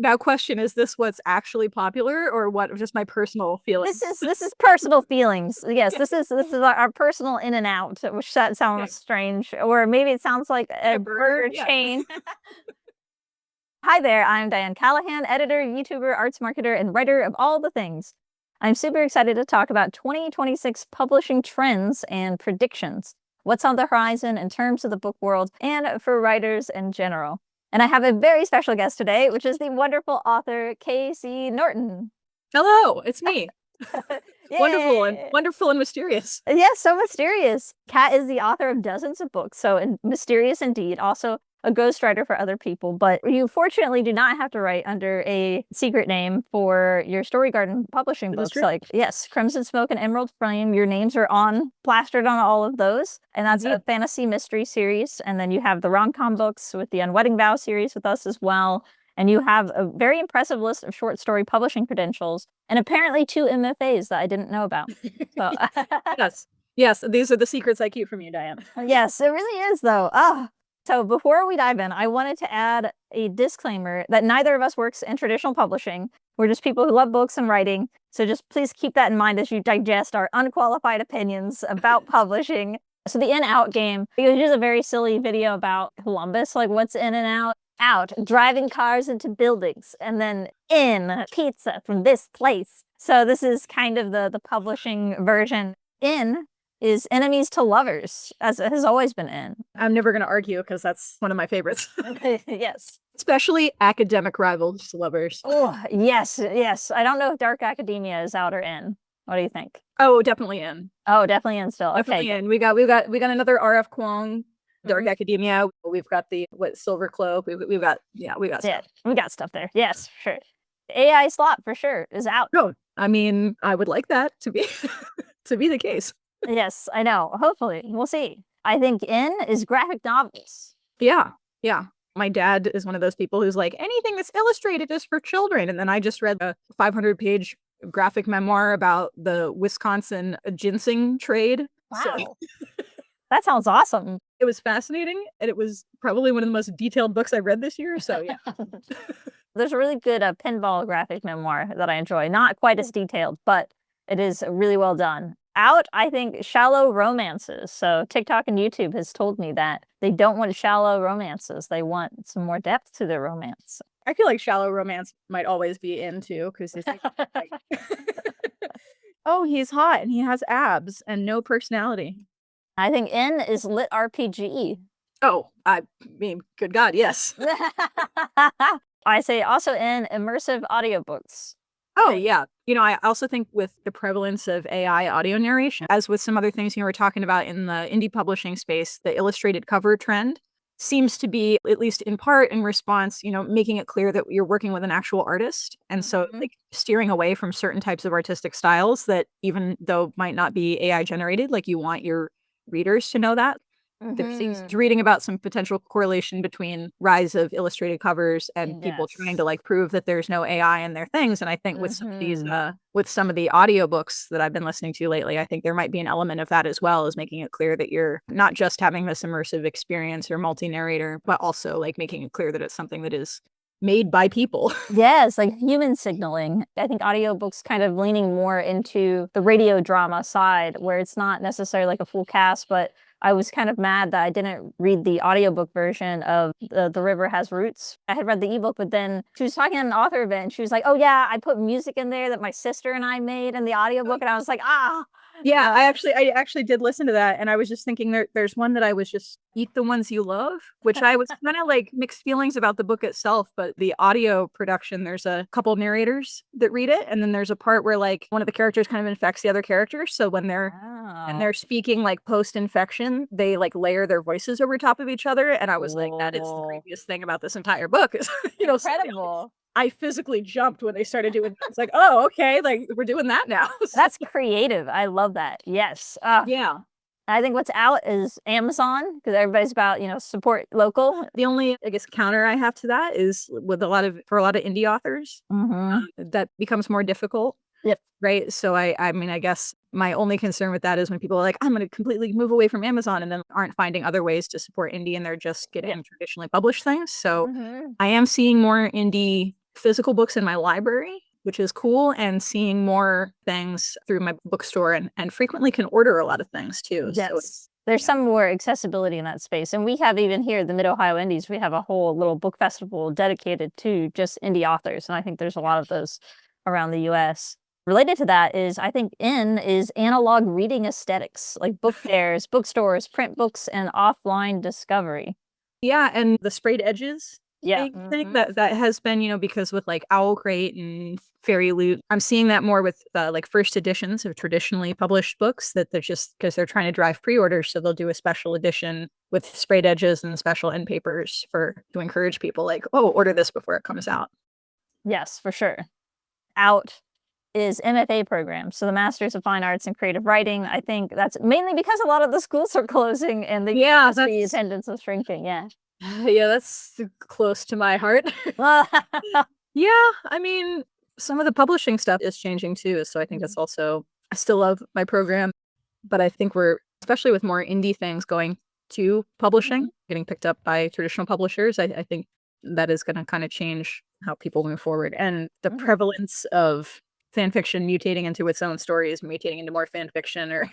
Now, question, is this what's actually popular or what? Just my personal feelings? This is personal feelings. Yes, this is our personal in and out, which that sounds strange, or maybe it sounds like a burger chain. Hi there, I'm Diane Callahan, editor, YouTuber, arts marketer, and writer of all the things. I'm super excited to talk about 2026 publishing trends and predictions. What's on the horizon in terms of the book world and for writers in general. And I have a very special guest today, which is the wonderful author Casey Norton. Hello, it's me. Wonderful and mysterious. Yes, so mysterious. Kat is the author of dozens of books, so mysterious indeed. Also a ghostwriter for other people, but you fortunately do not have to write under a secret name for your Story Garden publishing books. Like, yes, Crimson Smoke and Emerald Flame, your names are plastered on all of those. And that's a fantasy mystery series. And then you have the rom-com books with the Unwedding Vow series with us as well. And you have a very impressive list of short story publishing credentials and apparently 2 MFAs that I didn't know about. So Yes, these are the secrets I keep from you, Diane. Yes, it really is though. So before we dive in, I wanted to add a disclaimer that neither of us works in traditional publishing. We're just people who love books and writing. So just please keep that in mind as you digest our unqualified opinions about publishing. So the in-out game, it was a very silly video about Columbus, like what's in and out. Out, driving cars into buildings, and then in, pizza from this place. So this is kind of the publishing version. In is enemies to lovers, as it has always been in. I'm never going to argue because that's one of my favorites. Yes. Especially academic rivals to lovers. Oh, yes. I don't know if Dark Academia is out or in. What do you think? Oh, definitely in. Oh, definitely in still. Definitely in. We got another R.F. Kuang, Dark Academia. We've got the Silver Cloak. We've got stuff. Yeah, we got stuff there. Yes, sure. AI slot for sure is out. No, I mean, I would like that to be to be the case. Yes, I know. Hopefully, we'll see. I think in is graphic novels. Yeah. My dad is one of those people who's like, anything that's illustrated is for children. And then I just read a 500-page graphic memoir about the Wisconsin ginseng trade. Wow. So. That sounds awesome. It was fascinating, and it was probably one of the most detailed books I read this year. So yeah. There's a really good pinball graphic memoir that I enjoy. Not quite as detailed, but it is really well done. Out, I think, shallow romances. So TikTok and YouTube has told me that they don't want shallow romances. They want some more depth to their romance. I feel like shallow romance might always be in too, because it's like, oh, he's hot and he has abs and no personality. I think in is lit RPG. Oh, I mean, good God, yes. I say also in immersive audiobooks. Oh, yeah. I also think with the prevalence of AI audio narration, as with some other things you were talking about in the indie publishing space, the illustrated cover trend seems to be, at least in part, in response, making it clear that you're working with an actual artist. And so like steering away from certain types of artistic styles that even though might not be AI generated, like you want your readers to know that. There seems reading about some potential correlation between rise of illustrated covers and people trying to like prove that there's no AI in their things. And I think with some of these, with some of the audiobooks that I've been listening to lately, I think there might be an element of that as well, as making it clear that you're not just having this immersive experience or multi-narrator, but also like making it clear that it's something that is made by people. Yes, like human signaling. I think audiobooks kind of leaning more into the radio drama side, where it's not necessarily like a full cast, but I was kind of mad that I didn't read the audiobook version of The River Has Roots. I had read the ebook, but then she was talking to an author of it, and she was like, oh yeah, I put music in there that my sister and I made in the audiobook, and I was like, Yeah, I actually did listen to that, and I was just thinking there's one that I was just Eat the Ones You Love, which I was kind of like mixed feelings about the book itself, but the audio production, there's a couple narrators that read it, and then there's a part where like one of the characters kind of infects the other character, so when they're speaking like post-infection, they like layer their voices over top of each other, and I was like, that is the creepiest thing about this entire book is, incredible. I physically jumped when they started doing that. It's like, oh, okay, like we're doing that now. That's creative. I love that. Yes. Yeah. I think what's out is Amazon, because everybody's about, support local. The only, I guess, counter I have to that is with for a lot of indie authors, that becomes more difficult. Yep. Right. So I mean, I guess my only concern with that is when people are like, I'm going to completely move away from Amazon, and then aren't finding other ways to support indie, and they're just getting traditionally published things. So I am seeing more indie physical books in my library, which is cool, and seeing more things through my bookstore and frequently can order a lot of things too. So Yes. There's some more accessibility in that space. And we have even here, the Mid-Ohio Indies, we have a whole little book festival dedicated to just indie authors. And I think there's a lot of those around the US. Related to that is, I think is analog reading aesthetics, like book fairs, bookstores, print books, and offline discovery. yeah, and the sprayed edges. Yeah. I think that has been, because with like Owl Crate and Fairy Loot, I'm seeing that more with like first editions of traditionally published books, that they're just because they're trying to drive pre-orders, so they'll do a special edition with sprayed edges and special end papers to encourage people like, oh, order this before it comes out. Yes, for sure. Out is MFA program, so the Masters of Fine Arts and Creative Writing. I think that's mainly because a lot of the schools are closing and the attendance is shrinking. Yeah. Yeah, that's close to my heart. Yeah, I mean, some of the publishing stuff is changing too. So I think that's also, I still love my program, but I think we're, especially with more indie things going to publishing, getting picked up by traditional publishers, I think that is going to kind of change how people move forward. And the prevalence of fan fiction mutating into its own stories, mutating into more fan fiction, or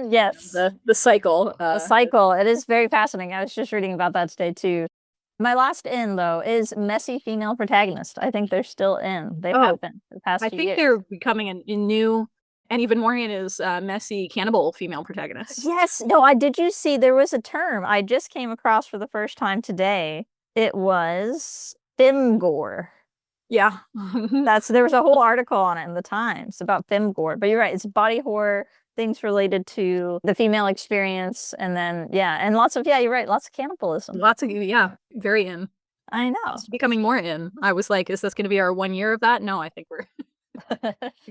yes, the cycle. The cycle. It is very fascinating. I was just reading about that today too. My last in though is messy female protagonist. I think they're still in. They have been for the past few years. They're becoming a new, and even more in, is messy cannibal female protagonist. Yes. No, did you see there was a term I just came across for the first time today? It was femgore. Yeah. There was a whole article on it in the Times about femgore. But you're right, it's body horror, things related to the female experience, and then and lots of you're right, lots of cannibalism. Very in. I know. It's becoming more in. I was like, is this going to be our 1 year of that? No, I think we're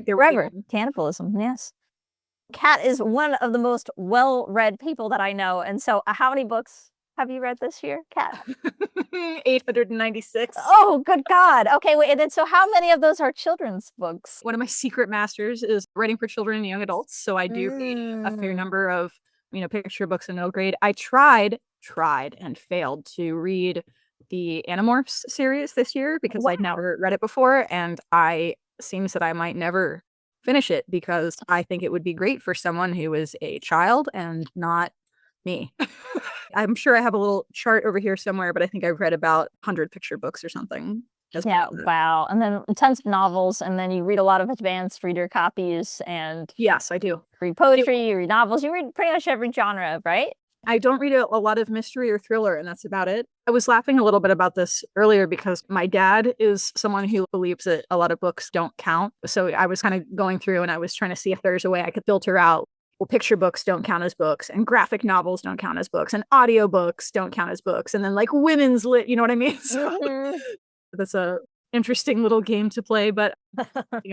forever. Cannibalism, yes. Kat is one of the most well-read people that I know, and so how many books have you read this year, Kat? 896. Oh, good God. Okay, wait, and then so how many of those are children's books? One of my secret masters is writing for children and young adults, so I do read a fair number of, picture books in middle grade. I tried and failed to read the Animorphs series this year because I'd never read it before, and seems that I might never finish it because I think it would be great for someone who is a child and not me. I'm sure I have a little chart over here somewhere, but I think I've read about 100 picture books or something. Yeah, wow. And then tons of novels, and then you read a lot of advanced reader copies, and yes, I do. Read poetry, you read novels, you read pretty much every genre, right? I don't read a lot of mystery or thriller, and that's about it. I was laughing a little bit about this earlier because my dad is someone who believes that a lot of books don't count. So I was kind of going through and I was trying to see if there's a way I could filter out, well, picture books don't count as books, and graphic novels don't count as books, and audiobooks don't count as books, and then like women's lit, you know what I mean? So that's a interesting little game to play, but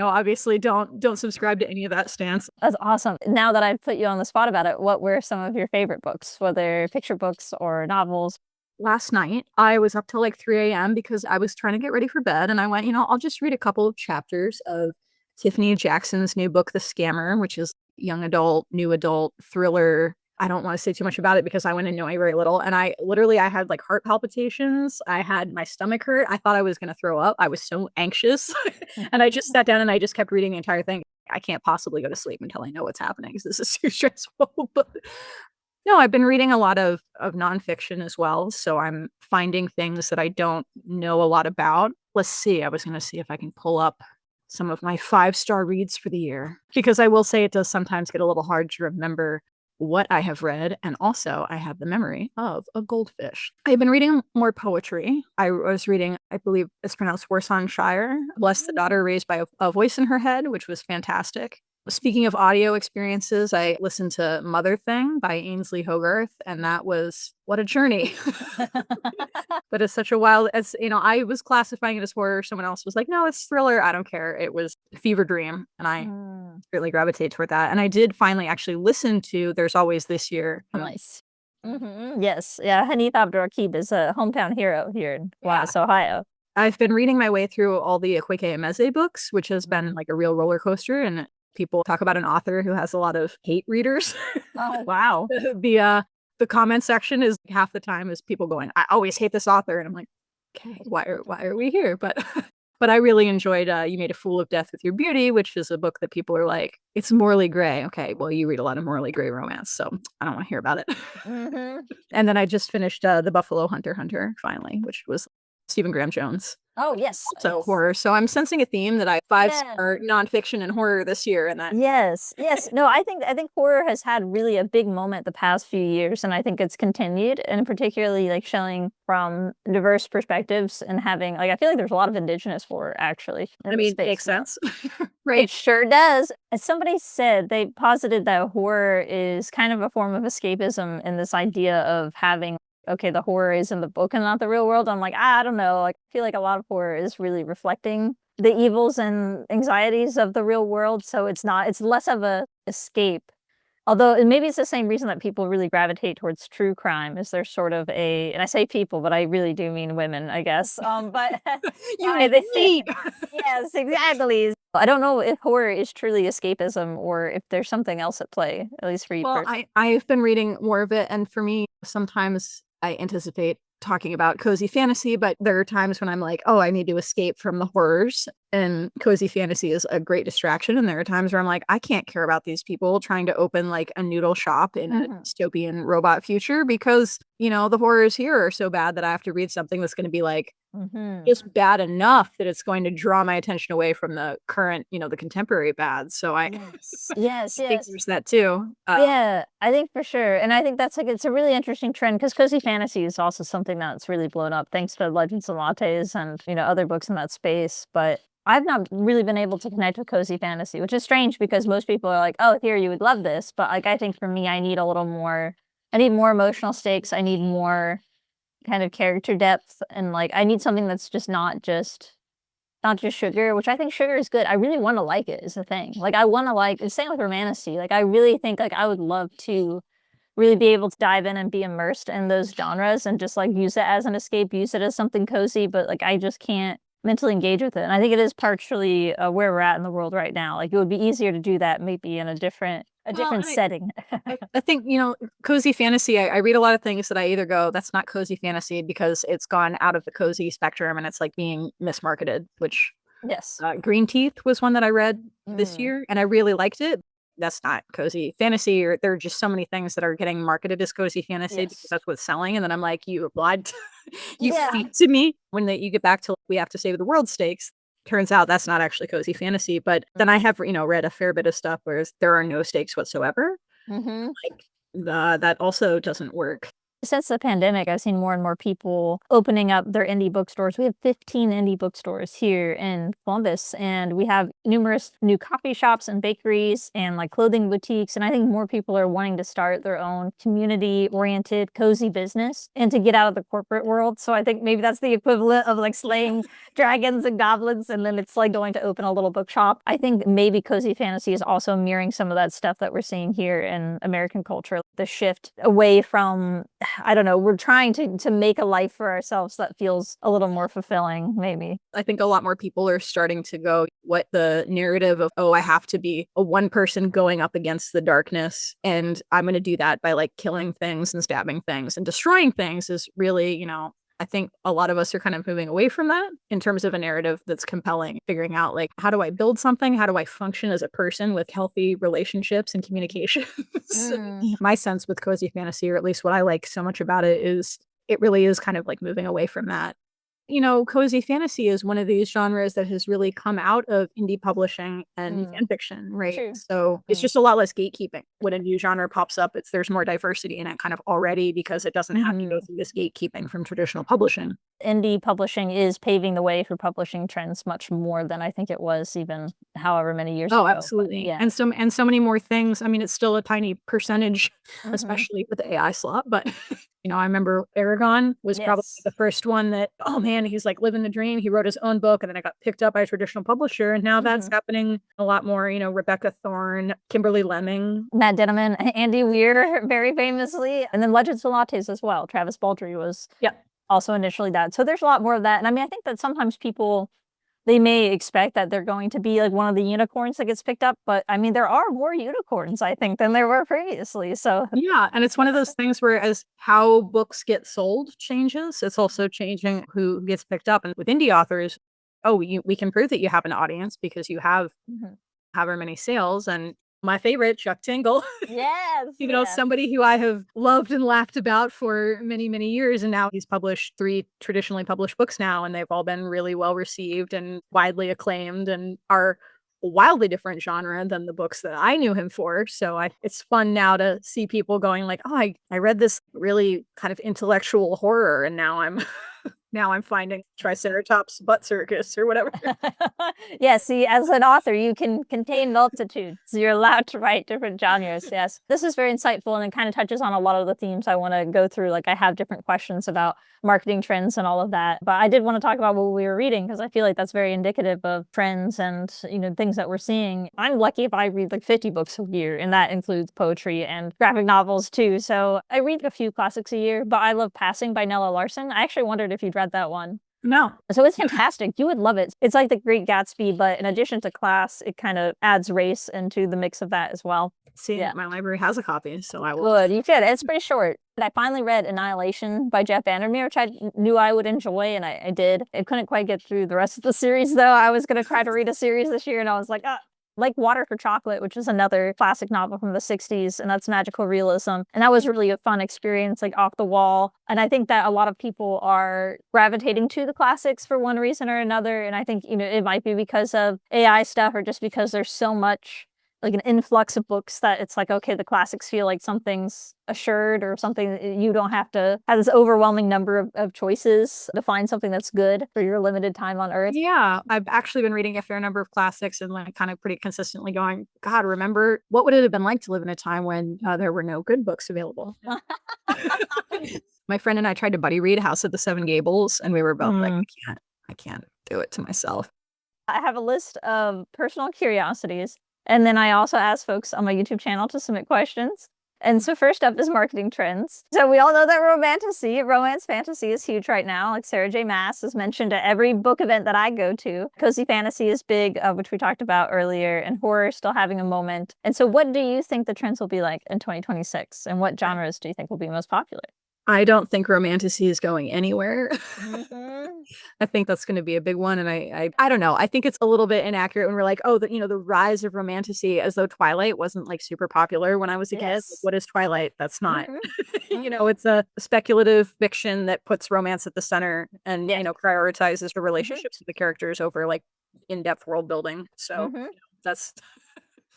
obviously don't subscribe to any of that stance. That's awesome. Now that I've put you on the spot about it, what were some of your favorite books, whether picture books or novels? Last night, I was up till like 3 a.m. because I was trying to get ready for bed, and I went, I'll just read a couple of chapters of Tiffany Jackson's new book, The Scammer, which is young adult, new adult thriller. I don't want to say too much about it because I went in knowing very little. And I had like heart palpitations. I had my stomach hurt. I thought I was going to throw up. I was so anxious. And I just sat down and I just kept reading the entire thing. I can't possibly go to sleep until I know what's happening because this is too stressful. But no, I've been reading a lot of nonfiction as well. So I'm finding things that I don't know a lot about. Let's see. I was going to see if I can pull up some of my 5-star reads for the year, because I will say it does sometimes get a little hard to remember what I have read, and also I have the memory of a goldfish. I've been reading more poetry. I was reading, I believe it's pronounced Worcestershire, Bless the Daughter Raised by a Voice in Her Head, which was fantastic. Speaking of audio experiences, I listened to Mother Thing by Ainsley Hogarth, and that was, what a journey. But it's such a wild, I was classifying it as horror. Someone else was like, no, it's thriller. I don't care. It was a fever dream. And I really gravitate toward that. And I did finally actually listen to There's Always This Year. Nice. Yes. Yeah. Hanif Abdurraqib is a hometown hero here in Columbus, Ohio. I've been reading my way through all the Akweke Emeze books, which has been like a real roller coaster. And people talk about an author who has a lot of hate readers. Oh, wow. The comment section is half the time is people going, I always hate this author. And I'm like, okay, why are we here? But But I really enjoyed You Made a Fool of Death with Your Beauty, which is a book that people are like, it's morally gray. Okay, well, you read a lot of morally gray romance, so I don't want to hear about it. Mm-hmm. And then I just finished The Buffalo Hunter finally, which was Stephen Graham Jones. Oh, yes. So Yes. horror. So I'm sensing a theme that I Yeah. 5-star nonfiction and horror this year, and that Yes. No, I think horror has had really a big moment the past few years, and I think it's continued, and particularly like showing from diverse perspectives and having like I feel like there's a lot of indigenous horror actually in I the mean, space makes now. sense, right? It sure does. As somebody said, they posited that horror is kind of a form of escapism in this idea of having, okay, the horror is in the book and not the real world. I'm like, I don't know. Like, I feel like a lot of horror is really reflecting the evils and anxieties of the real world. So it's less of a escape. Although maybe it's the same reason that people really gravitate towards true crime is there's sort of and I say people, but I really do mean women, I guess. But You they need. yes, exactly. I don't know if horror is truly escapism or if there's something else at play, at least for you Well, personally. I've been reading more of it, and for me, sometimes I anticipate talking about cozy fantasy, but there are times when I'm like, oh, I need to escape from the horrors, and cozy fantasy is a great distraction. And there are times where I'm like, I can't care about these people trying to open like a noodle shop in a dystopian robot future because, the horrors here are so bad that I have to read something that's going to be like just bad enough that it's going to draw my attention away from the current, the contemporary bad. So I Yes, think there's that too. yeah, I think for sure. And I think that's like it's a really interesting trend because cozy fantasy is also something that's really blown up thanks to Legends and Lattes and, other books in that space. But I've not really been able to connect with cozy fantasy, which is strange because most people are like, oh, here, you would love this. But like I think for me, I need more emotional stakes. I need more kind of character depth and like I need something that's just not just sugar, which I think sugar is good. I really want to like it is the thing. Like I want to like it's same with romantasy. Like I really think like I would love to really be able to dive in and be immersed in those genres and just like use it as an escape, use it as something cozy, but like I just can't mentally engage with it. And I think it is partially where we're at in the world right now. Like it would be easier to do that maybe in a different setting. I think, cozy fantasy, I read a lot of things that I either go, that's not cozy fantasy because it's gone out of the cozy spectrum and it's like being mismarketed, which Yes. Green Teeth was one that I read this year and I really liked it. That's not cozy fantasy, or there are just so many things that are getting marketed as cozy fantasy because that's what's selling. And then I'm like, you lied, you feed to me when you get back to we have to save the world stakes. Turns out that's not actually cozy fantasy. But then I have, read a fair bit of stuff where there are no stakes whatsoever. Like that also doesn't work. Since the pandemic, I've seen more and more people opening up their indie bookstores. We have 15 indie bookstores here in Columbus, and we have numerous new coffee shops and bakeries and like clothing boutiques. And I think more people are wanting to start their own community-oriented, cozy business and to get out of the corporate world. So I think maybe that's the equivalent of like slaying dragons and goblins, and then it's like going to open a little bookshop. I think maybe cozy fantasy is also mirroring some of that stuff that we're seeing here in American culture. The shift away from I don't know, we're trying to make a life for ourselves that feels a little more fulfilling, maybe. I think a lot more people are starting to go, what the narrative of, oh, I have to be a one person going up against the darkness, and I'm going to do that by like killing things and stabbing things and destroying things is really, I think a lot of us are kind of moving away from that in terms of a narrative that's compelling, figuring out like, how do I build something? How do I function as a person with healthy relationships and communications? My sense with cozy fantasy, or at least what I like so much about it, is it really is kind of like moving away from that. Cozy fantasy is one of these genres that has really come out of indie publishing and fan fiction, right? True. So it's just a lot less gatekeeping. When a new genre pops up, there's more diversity in it kind of already because it doesn't have to go through this gatekeeping from traditional publishing. Indie publishing is paving the way for publishing trends much more than I think it was even however many years ago. Oh, absolutely. Yeah. And so many more things. I mean, it's still a tiny percentage, especially with the AI slot, but I remember Aragon was probably the first one that, oh man, he's like living the dream. He wrote his own book and then it got picked up by a traditional publisher. And now that's happening a lot more, Rebecca Thorne, Kimberly Lemming. Matt Denneman, Andy Weir, very famously. And then Legends and Lattes as well. Travis Baldree was also initially that. So there's a lot more of that. And I mean, I think that sometimes people, they may expect that they're going to be like one of the unicorns that gets picked up. But I mean, there are more unicorns, I think, than there were previously. So yeah. And it's one of those things where as how books get sold changes, it's also changing who gets picked up. And with indie authors, oh, we can prove that you have an audience because you have however many sales. And my favorite, Chuck Tingle, Yes. somebody who I have loved and laughed about for many, many years. And now he's published 3 traditionally published books now, and they've all been really well received and widely acclaimed and are a wildly different genre than the books that I knew him for. So it's fun now to see people going like, oh, I read this really kind of intellectual horror, and now I'm now I'm finding Triceratops butt circus or whatever. Yeah, see, as an author, you can contain multitudes. You're allowed to write different genres, yes. This is very insightful, and it kind of touches on a lot of the themes I want to go through. Like, I have different questions about marketing trends and all of that. But I did want to talk about what we were reading, because I feel like that's very indicative of trends and, things that we're seeing. I'm lucky if I read like 50 books a year, and that includes poetry and graphic novels too. So I read a few classics a year, but I love Passing by Nella Larson. I actually wondered if you'd read that one. No. So it's fantastic. You would love it. It's like The Great Gatsby, but in addition to class, it kind of adds race into the mix of that as well. See, Yeah. my library has a copy, so I will. Good. You should. It's pretty short. I finally read Annihilation by Jeff Vandermeer, which I knew I would enjoy, and I did. I couldn't quite get through the rest of the series, though. I was going to try to read a series this year, and I was like, like Water for Chocolate, which is another classic novel from the 60s, and that's magical realism. And that was really a fun experience, like off the wall. And I think that a lot of people are gravitating to the classics for one reason or another. And I think, it might be because of AI stuff, or just because there's so much, like an influx of books, that it's like, okay, the classics feel like something's assured, or something you don't have to have this overwhelming number of choices to find something that's good for your limited time on Earth. Yeah, I've actually been reading a fair number of classics and like kind of pretty consistently going, God, remember what would it have been like to live in a time when there were no good books available? My friend and I tried to buddy read House of the Seven Gables, and we were both like, I can't do it to myself. I have a list of personal curiosities. And then I also ask folks on my YouTube channel to submit questions. And so first up is marketing trends. So we all know that romance fantasy is huge right now. Like Sarah J. Maas is mentioned at every book event that I go to. Cozy fantasy is big, which we talked about earlier, and horror is still having a moment. And so what do you think the trends will be like in 2026? And what genres do you think will be most popular? I don't think romantasy is going anywhere. I think that's going to be a big one. And I don't know. I think it's a little bit inaccurate when we're like, oh, the rise of romantasy, as though Twilight wasn't like super popular when I was a kid. Like, what is Twilight? That's not. It's a speculative fiction that puts romance at the center and, prioritizes the relationships of the characters over like in-depth world building. So that's...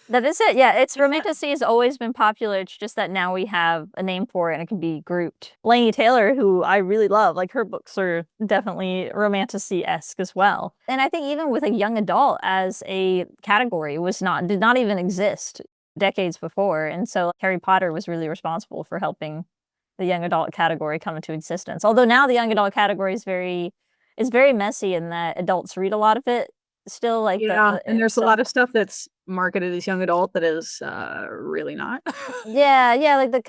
That is it. Yeah, romantasy has always been popular. It's just that now we have a name for it and it can be grouped. Laini Taylor, who I really love, like her books are definitely romantasy-esque as well. And I think even with a young adult as a category did not even exist decades before. And so Harry Potter was really responsible for helping the young adult category come into existence. Although now the young adult category is very messy in that adults read a lot of it. Still, like, and there's a lot of stuff that's marketed as young adult that is really not. yeah, like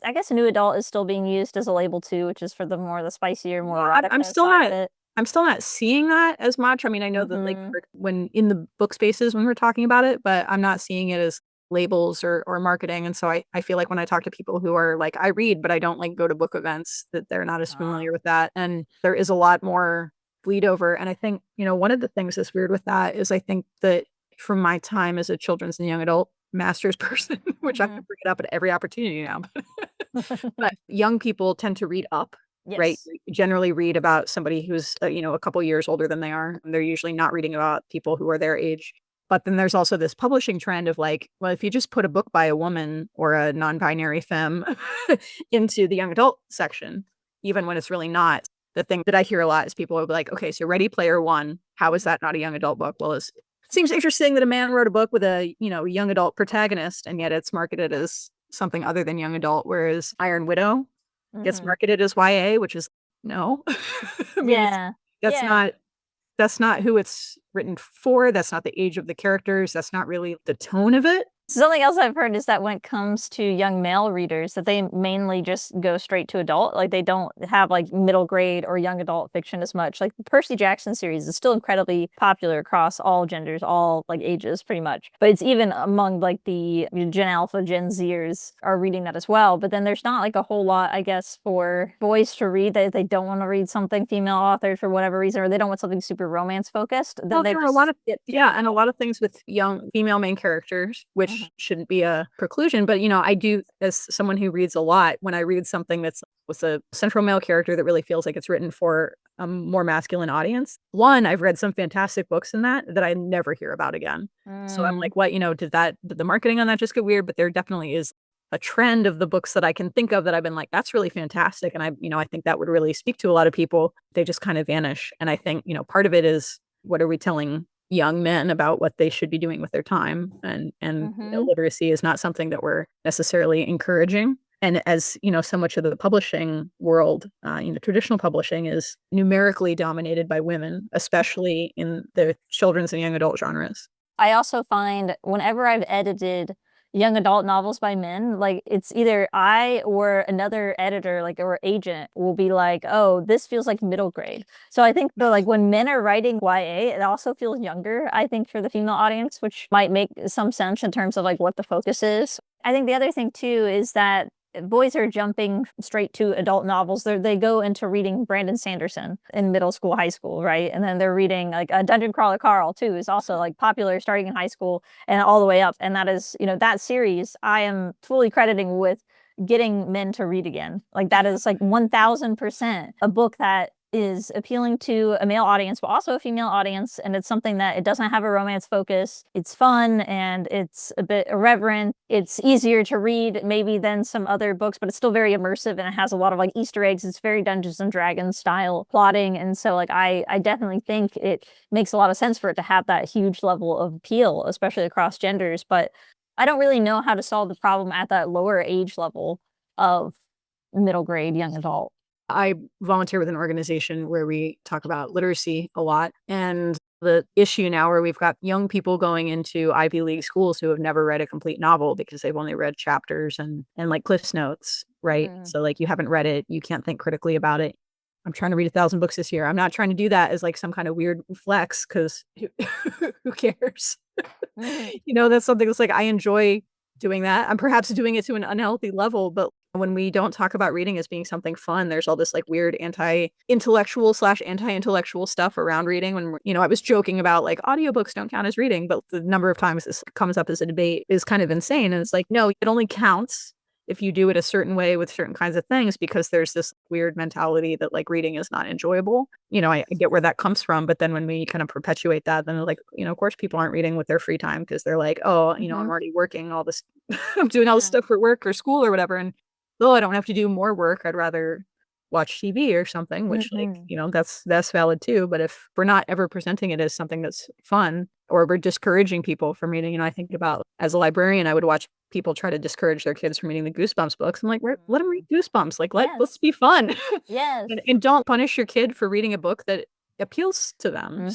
I guess new adult is still being used as a label too, which is for the spicier, more erotic. I'm still not seeing that as much. I mean, I know that like when in the book spaces when we're talking about it, but I'm not seeing it as labels or marketing. And so I feel like when I talk to people who are like, I read, but I don't like go to book events, that they're not as familiar with that. And there is a lot more bleed over. And I think, one of the things that's weird with that is I think that from my time as a children's and young adult master's person, which I have to bring it up at every opportunity now, but young people tend to read up, right? Generally read about somebody who's, a couple years older than they are. And they're usually not reading about people who are their age. But then there's also this publishing trend of like, well, if you just put a book by a woman or a non-binary femme into the young adult section, even when it's really not. The thing that I hear a lot is people will be like, okay, so Ready Player One, how is that not a young adult book? Well, it seems interesting that a man wrote a book with a, young adult protagonist, and yet it's marketed as something other than young adult, whereas Iron Widow gets marketed as YA, which is no. I mean, that's not who it's written for. That's not the age of the characters. That's not really the tone of it. Something else I've heard is that when it comes to young male readers, that they mainly just go straight to adult. Like they don't have like middle grade or young adult fiction as much. Like the Percy Jackson series is still incredibly popular across all genders, all like ages pretty much. But it's even among like the Gen Alpha, Gen Zers are reading that as well. But then there's not like a whole lot, I guess, for boys to read. They don't want to read something female authored for whatever reason, or they don't want something super romance focused. Then Well, they there are a lot of and a lot of things with young female main characters, which shouldn't be a preclusion. But I do, as someone who reads a lot, when I read something that's with a central male character that really feels like it's written for a more masculine audience. One, I've read some fantastic books in that I never hear about again. So I'm like, what? Did the marketing on that just get weird? But there definitely is a trend of the books that I can think of that I've been like, that's really fantastic. And I think that would really speak to a lot of people. They just kind of vanish. And I think, part of it is, what are we telling young men about what they should be doing with their time? And literacy is not something that we're necessarily encouraging. And as so much of the publishing world, traditional publishing is numerically dominated by women, especially in the children's and young adult genres. I also find whenever I've edited young adult novels by men, like it's either I or another editor, like or agent, will be like, "Oh, this feels like middle grade." So I think that like when men are writing YA, it also feels younger. I think for the female audience, which might make some sense in terms of like what the focus is. I think the other thing too is that boys are jumping straight to adult novels. They go into reading Brandon Sanderson in middle school, high school, right? And then they're reading like a Dungeon Crawler Carl too, is also like popular starting in high school and all the way up. And that is, that series I am fully crediting with getting men to read again. Like that is like 1000% a book that is appealing to a male audience, but also a female audience. And it's something that it doesn't have a romance focus. It's fun and it's a bit irreverent. It's easier to read maybe than some other books, but it's still very immersive and it has a lot of like Easter eggs. It's very Dungeons and Dragons style plotting. And so like I definitely think it makes a lot of sense for it to have that huge level of appeal, especially across genders. But I don't really know how to solve the problem at that lower age level of middle grade young adult. I volunteer with an organization where we talk about literacy a lot. And the issue now where we've got young people going into Ivy League schools who have never read a complete novel because they've only read chapters and like Cliff's Notes, right? So like you haven't read it, you can't think critically about it. I'm trying to read 1,000 books this year. I'm not trying to do that as like some kind of weird flex because who cares? That's something that's like I enjoy doing that. I'm perhaps doing it to an unhealthy level, but when we don't talk about reading as being something fun, there's all this like weird anti-intellectual / anti-intellectual stuff around reading. When, I was joking about like audiobooks don't count as reading, but the number of times this comes up as a debate is kind of insane. And it's like, no, it only counts if you do it a certain way with certain kinds of things, because there's this weird mentality that like reading is not enjoyable. I get where that comes from, but then when we kind of perpetuate that, then like, of course people aren't reading with their free time because they're like, oh, I'm already working all this, I'm doing all this stuff for work or school or whatever. And I don't have to do more work. I'd rather watch TV or something, which like, that's valid too. But if we're not ever presenting it as something that's fun, or we're discouraging people from reading, I think about as a librarian, I would watch people try to discourage their kids from reading the Goosebumps books. I'm like, let them read Goosebumps. Like, let's be fun. Yes. and don't punish your kid for reading a book that appeals to them.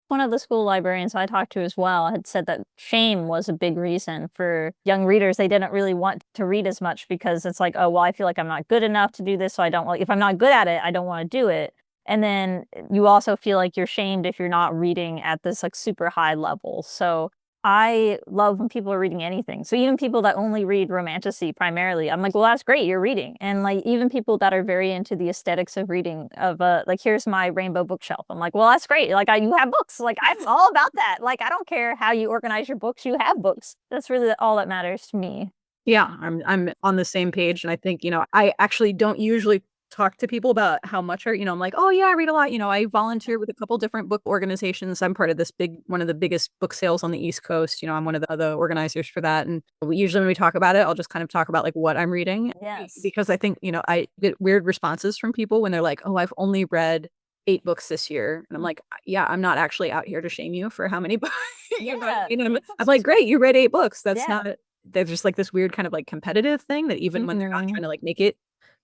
One of the school librarians I talked to as well had said that shame was a big reason for young readers. They didn't really want to read as much because it's like, oh, well, I feel like I'm not good enough to do this. So I don't like, if I'm not good at it, I don't want to do it. And then you also feel like you're shamed if you're not reading at this like super high level. So I love when people are reading anything. So even people that only read romantasy primarily, I'm like, well, that's great, you're reading. And like even people that are very into the aesthetics of reading, of like, here's my rainbow bookshelf. I'm like, well, that's great. Like you have books. Like I'm all about that. Like I don't care how you organize your books, you have books. That's really all that matters to me. Yeah, I'm on the same page. And I think, I actually don't usually talk to people about how much I'm like, oh yeah, I read a lot. I volunteer with a couple different book organizations. I'm part of this one of the biggest book sales on the East Coast. I'm one of the organizers for that. And usually when we talk about it, I'll just kind of talk about like what I'm reading. Yes. Because I think, I get weird responses from people when they're like, oh, I've only read 8 books this year. And I'm like, yeah, I'm not actually out here to shame you for how many books. I'm like, great, you read 8 books. That's not, there's just like this weird kind of like competitive thing that even when they're not trying to like make it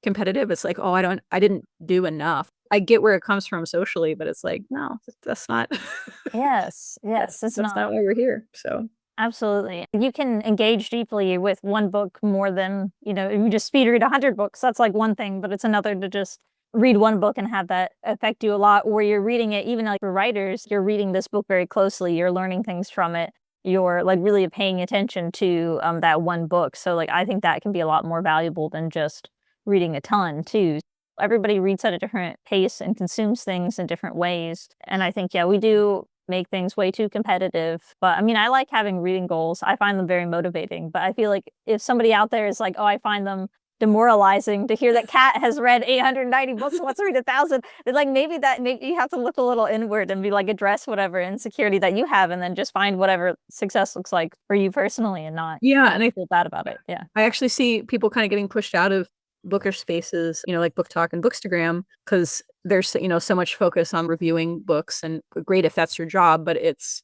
competitive, it's like, oh, I didn't do enough. I get where it comes from socially, but it's like, no, that's not. Yes, that's it's not why we're here. So Absolutely. You can engage deeply with one book more than, if you just speed read 100 books, that's like one thing, but it's another to just read one book and have that affect you a lot, where you're reading it, even like for writers, you're reading this book very closely, you're learning things from it, you're like really paying attention to that one book. So like I think that can be a lot more valuable than just reading a ton too. Everybody reads at a different pace and consumes things in different ways. And I think, yeah, we do make things way too competitive. But I mean, I like having reading goals. I find them very motivating. But I feel like if somebody out there is like, oh, I find them demoralizing to hear that Kat has read 890 books, wants to read 1,000, then like maybe you have to look a little inward and be like, address whatever insecurity that you have, and then just find whatever success looks like for you personally, and not Yeah, and I feel bad about it. Yeah. I actually see people kind of getting pushed out of bookish spaces, like Book Talk and Bookstagram, because there's, so much focus on reviewing books, and great if that's your job, but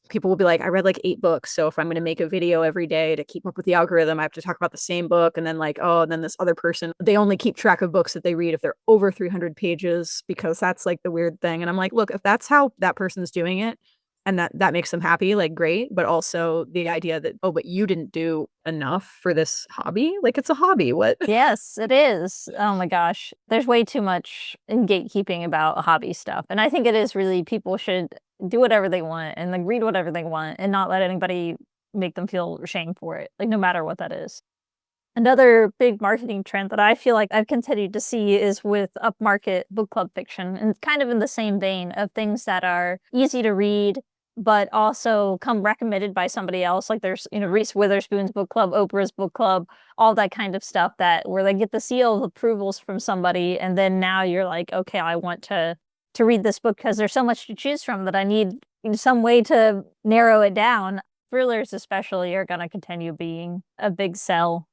people will be like, I read like 8 books. So if I'm going to make a video every day to keep up with the algorithm, I have to talk about the same book. And then like, oh, and then this other person, they only keep track of books that they read if they're over 300 pages, because that's like the weird thing. And I'm like, look, if that's how that person's doing it, and that makes them happy, like great. But also the idea that, oh, but you didn't do enough for this hobby. Like, it's a hobby. What? Yes, it is. Oh my gosh. There's way too much in gatekeeping about hobby stuff. And I think it is really, people should do whatever they want and like read whatever they want and not let anybody make them feel shame for it, like no matter what that is. Another big marketing trend that I feel like I've continued to see is with upmarket book club fiction, and kind of in the same vein of things that are easy to read, but also come recommended by somebody else. Like there's, Reese Witherspoon's book club, Oprah's book club, all that kind of stuff, that where they get the seal of approvals from somebody, and then now you're like, okay, I want to read this book because there's so much to choose from that I need some way to narrow it down. Thrillers especially are going to continue being a big sell.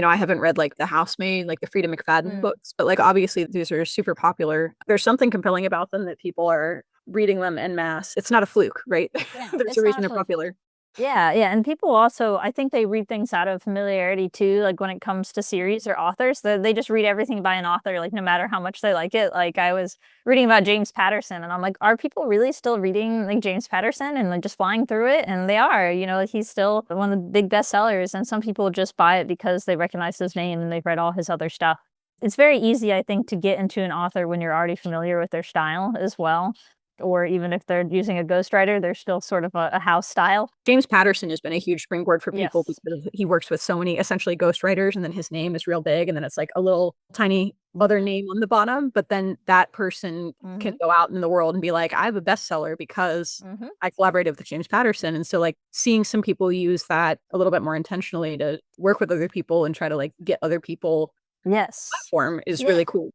I haven't read like The Housemaid, like the Frida McFadden books, but like obviously these are super popular. There's something compelling about them that people are reading them en masse. It's not a fluke, right? Yeah, There's a reason they're popular. Yeah, yeah, and people also, I think they read things out of familiarity too, like when it comes to series or authors, they just read everything by an author, like no matter how much they like it. Like I was reading about James Patterson, and I'm like, are people really still reading like James Patterson and like just flying through it? And they are, he's still one of the big bestsellers, and some people just buy it because they recognize his name and they've read all his other stuff. It's very easy, I think, to get into an author when you're already familiar with their style as well. Or even if they're using a ghostwriter, they're still sort of a house style. James Patterson has been a huge springboard for people Yes. because he works with so many essentially ghostwriters, and then his name is real big, and then it's like a little tiny other name on the bottom. But then that person can go out in the world and be like, I have a bestseller because I collaborated with James Patterson. And so like seeing some people use that a little bit more intentionally to work with other people and try to like get other people platform is really cool.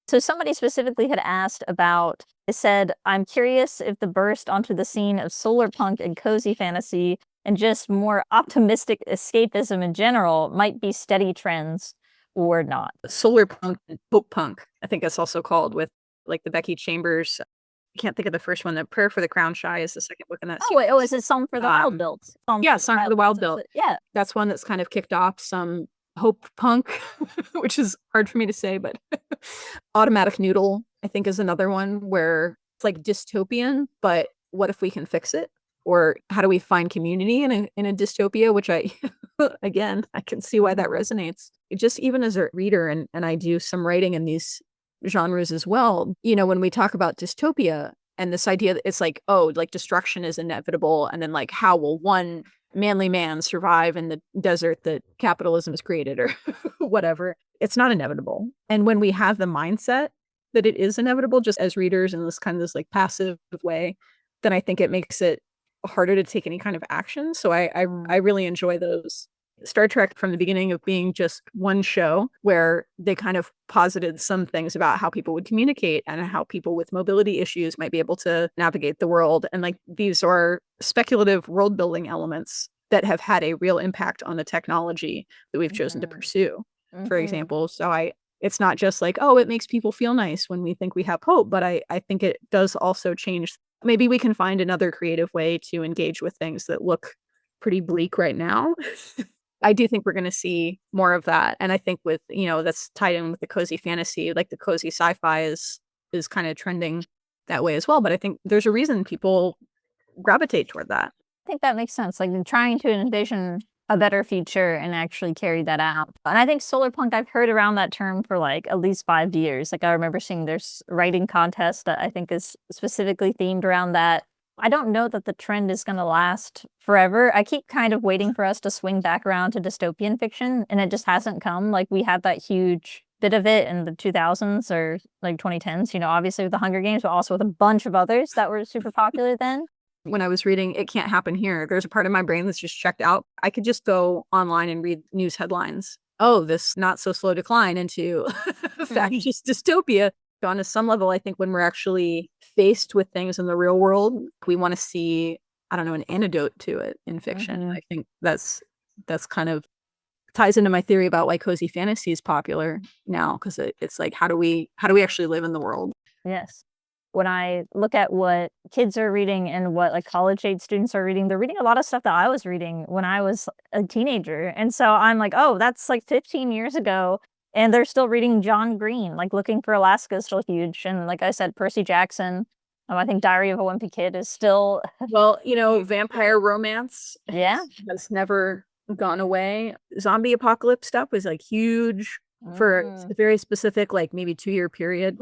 So somebody specifically had asked about, it said, I'm curious if the burst onto the scene of solarpunk and cozy fantasy and just more optimistic escapism in general might be steady trends or not. Solarpunk and Hopepunk, I think it's also called, with like the Becky Chambers. I can't think of the first one. The Prayer for the Crown Shy is the second book in that series. Is it Song for the Wild Built? Yeah, Song for the Wild Built. Yeah. That's one that's kind of kicked off some Hope Punk, which is hard for me to say, but Automatic Noodle, I think, is another one where it's like dystopian, but what if we can fix it? Or how do we find community in a dystopia, which again, I can see why that resonates. Just even as a reader, and I do some writing in these genres as well, when we talk about dystopia and this idea that it's like, oh, like destruction is inevitable, and then like how will one manly man survive in the desert that capitalism has created, or whatever. It's not inevitable. And when we have the mindset that it is inevitable, just as readers in this kind of this like passive way, then I think it makes it harder to take any kind of action. So I really enjoy those. Star Trek, from the beginning of being just one show where they kind of posited some things about how people would communicate and how people with mobility issues might be able to navigate the world. And like these are speculative world building elements that have had a real impact on the technology that we've chosen to pursue, for example. So it's not just like, oh, it makes people feel nice when we think we have hope, but I think it does also change. Maybe we can find another creative way to engage with things that look pretty bleak right now. I do think we're going to see more of that. And I think with, that's tied in with the cozy fantasy, like the cozy sci-fi is kind of trending that way as well. But I think there's a reason people gravitate toward that. think that makes sense. Like trying to envision a better future and actually carry that out. And I think Solarpunk, I've heard around that term for like at least 5 years. Like I remember seeing there's writing contest that I think is specifically themed around that. I don't know that the trend is going to last forever. I keep kind of waiting for us to swing back around to dystopian fiction, and it just hasn't come. Like we had that huge bit of it in the 2000s or like 2010s, obviously with the Hunger Games, but also with a bunch of others that were super popular then. When I was reading It Can't Happen Here, there's a part of my brain that's just checked out. I could just go online and read news headlines. Oh, this not so slow decline into fascist dystopia. On some level, I think when we're actually faced with things in the real world, we want to see, I don't know, an antidote to it in fiction. I think that's kind of ties into my theory about why cozy fantasy is popular now, because it's like, how do we actually live in the world? Yes. When I look at what kids are reading and what like college age students are reading, they're reading a lot of stuff that I was reading when I was a teenager. And so I'm like, oh, that's like 15 years ago. And they're still reading John Green, like Looking for Alaska is still huge. And like I said, Percy Jackson, I think Diary of a Wimpy Kid is still. Well, vampire romance Yeah. has never gone away. Zombie apocalypse stuff was like huge for a very specific, like maybe 2-year period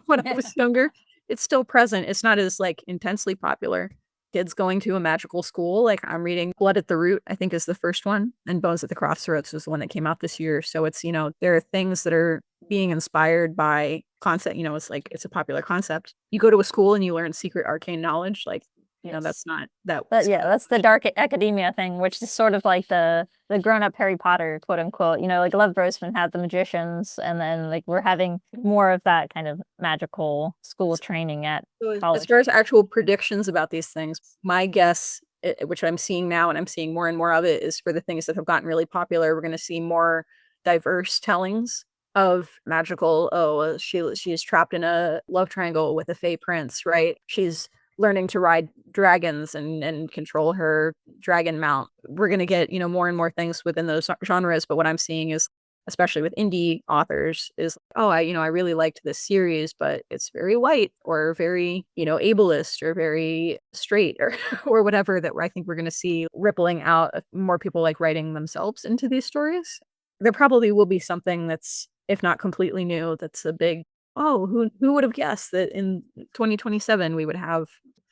when I was younger. It's still present. It's not as like intensely popular. Kids going to a magical school. Like I'm reading Blood at the Root, I think is the first one. And Bones at the Crossroads was the one that came out this year. So it's, there are things that are being inspired by concept. It's like, it's a popular concept. You go to a school and you learn secret arcane knowledge. Like, that's not that. But yeah, that's the dark academia thing, which is sort of like the grown-up Harry Potter, quote unquote. Like Lev Grossman had the magicians, and then like we're having more of that kind of magical school training at college. As far as actual predictions about these things, my guess, which I'm seeing now, and I'm seeing more and more of it, is for the things that have gotten really popular, we're going to see more diverse tellings of magical. Oh, she is trapped in a love triangle with a fey prince, right? She's learning to ride dragons and control her dragon mount. We're going to get, more and more things within those genres. But what I'm seeing is, especially with indie authors, is, oh, I really liked this series, but it's very white or very, ableist or very straight or, or whatever, that I think we're going to see rippling out more people like writing themselves into these stories. There probably will be something that's, if not completely new, that's a big, oh, who would have guessed that in 2027 we would have,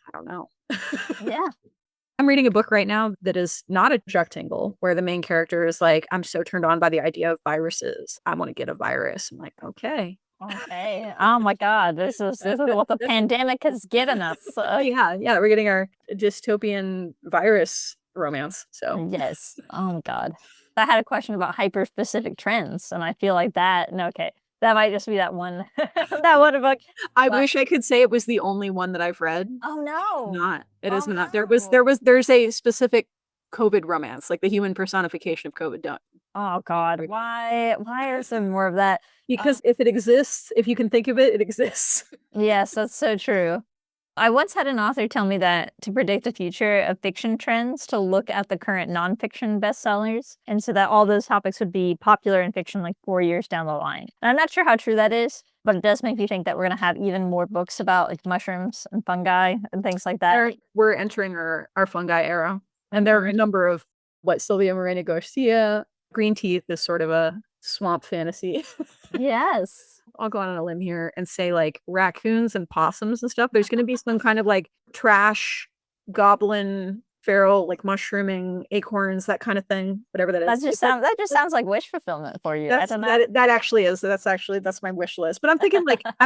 I don't know. Yeah. I'm reading a book right now that is not a rectangle, where the main character is like, I'm so turned on by the idea of viruses. I want to get a virus. I'm like, okay. Okay. Oh my God. This is what the pandemic has given us. Yeah. We're getting our dystopian virus romance. So yes. Oh my God. I had a question about hyper-specific trends, and I feel like that, okay, that might just be that one book. I wish I could say it was the only one that I've read. Oh no. Not. It is not. No. There's a specific COVID romance, like the human personification of COVID done. Oh God. Why is there more of that? Because if it exists, if you can think of it, it exists. Yes, that's so true. I once had an author tell me that to predict the future of fiction trends, to look at the current nonfiction bestsellers, and so that all those topics would be popular in fiction like 4 years down the line. And I'm not sure how true that is, but it does make me think that we're going to have even more books about like mushrooms and fungi and things like that. We're entering our fungi era. And there are a number of Sylvia Moreno Garcia, Green Teeth is sort of a swamp fantasy. Yes. I'll go on a limb here and say like raccoons and possums and stuff. There's going to be some kind of like trash goblin feral, like mushrooming acorns, that kind of thing, whatever that is. That just sounds like wish fulfillment for you. That actually is. That's my wish list. But I'm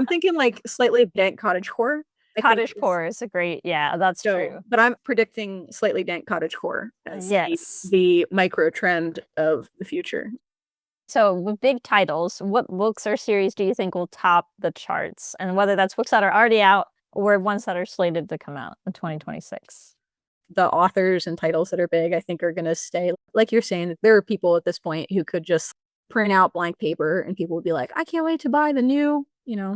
thinking like slightly dank cottagecore. Cottagecore is a great, that's true. But I'm predicting slightly dank cottagecore as yes. the micro trend of the future. So with big titles, what books or series do you think will top the charts? And whether that's books that are already out or ones that are slated to come out in 2026? The authors and titles that are big, I think, are going to stay. Like you're saying, there are people at this point who could just print out blank paper and people would be like, I can't wait to buy the new, Yeah.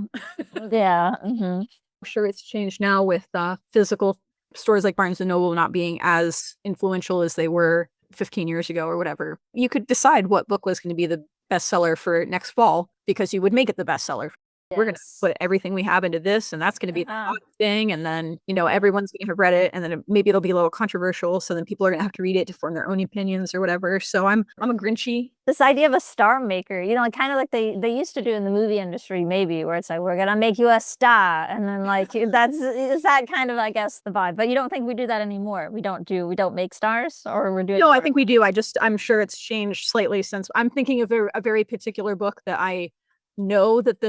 Mm-hmm. I'm sure it's changed now with physical stores like Barnes & Noble not being as influential as they were 15 years ago or whatever. You could decide what book was going to be the bestseller for next fall because you would make it the bestseller. we're going to put everything we have into this, and that's going to be the hot thing. And then, everyone's going to have read it, and then maybe it'll be a little controversial. So then people are going to have to read it to form their own opinions or whatever. So I'm a Grinchy. This idea of a star maker, kind of like they used to do in the movie industry, maybe, where it's like, we're going to make you a star. And then is that kind of, I guess, the vibe. But you don't think we do that anymore? We don't make stars, or we're doing? No, I think we do. I'm sure it's changed slightly since I'm thinking of a very particular book that I know that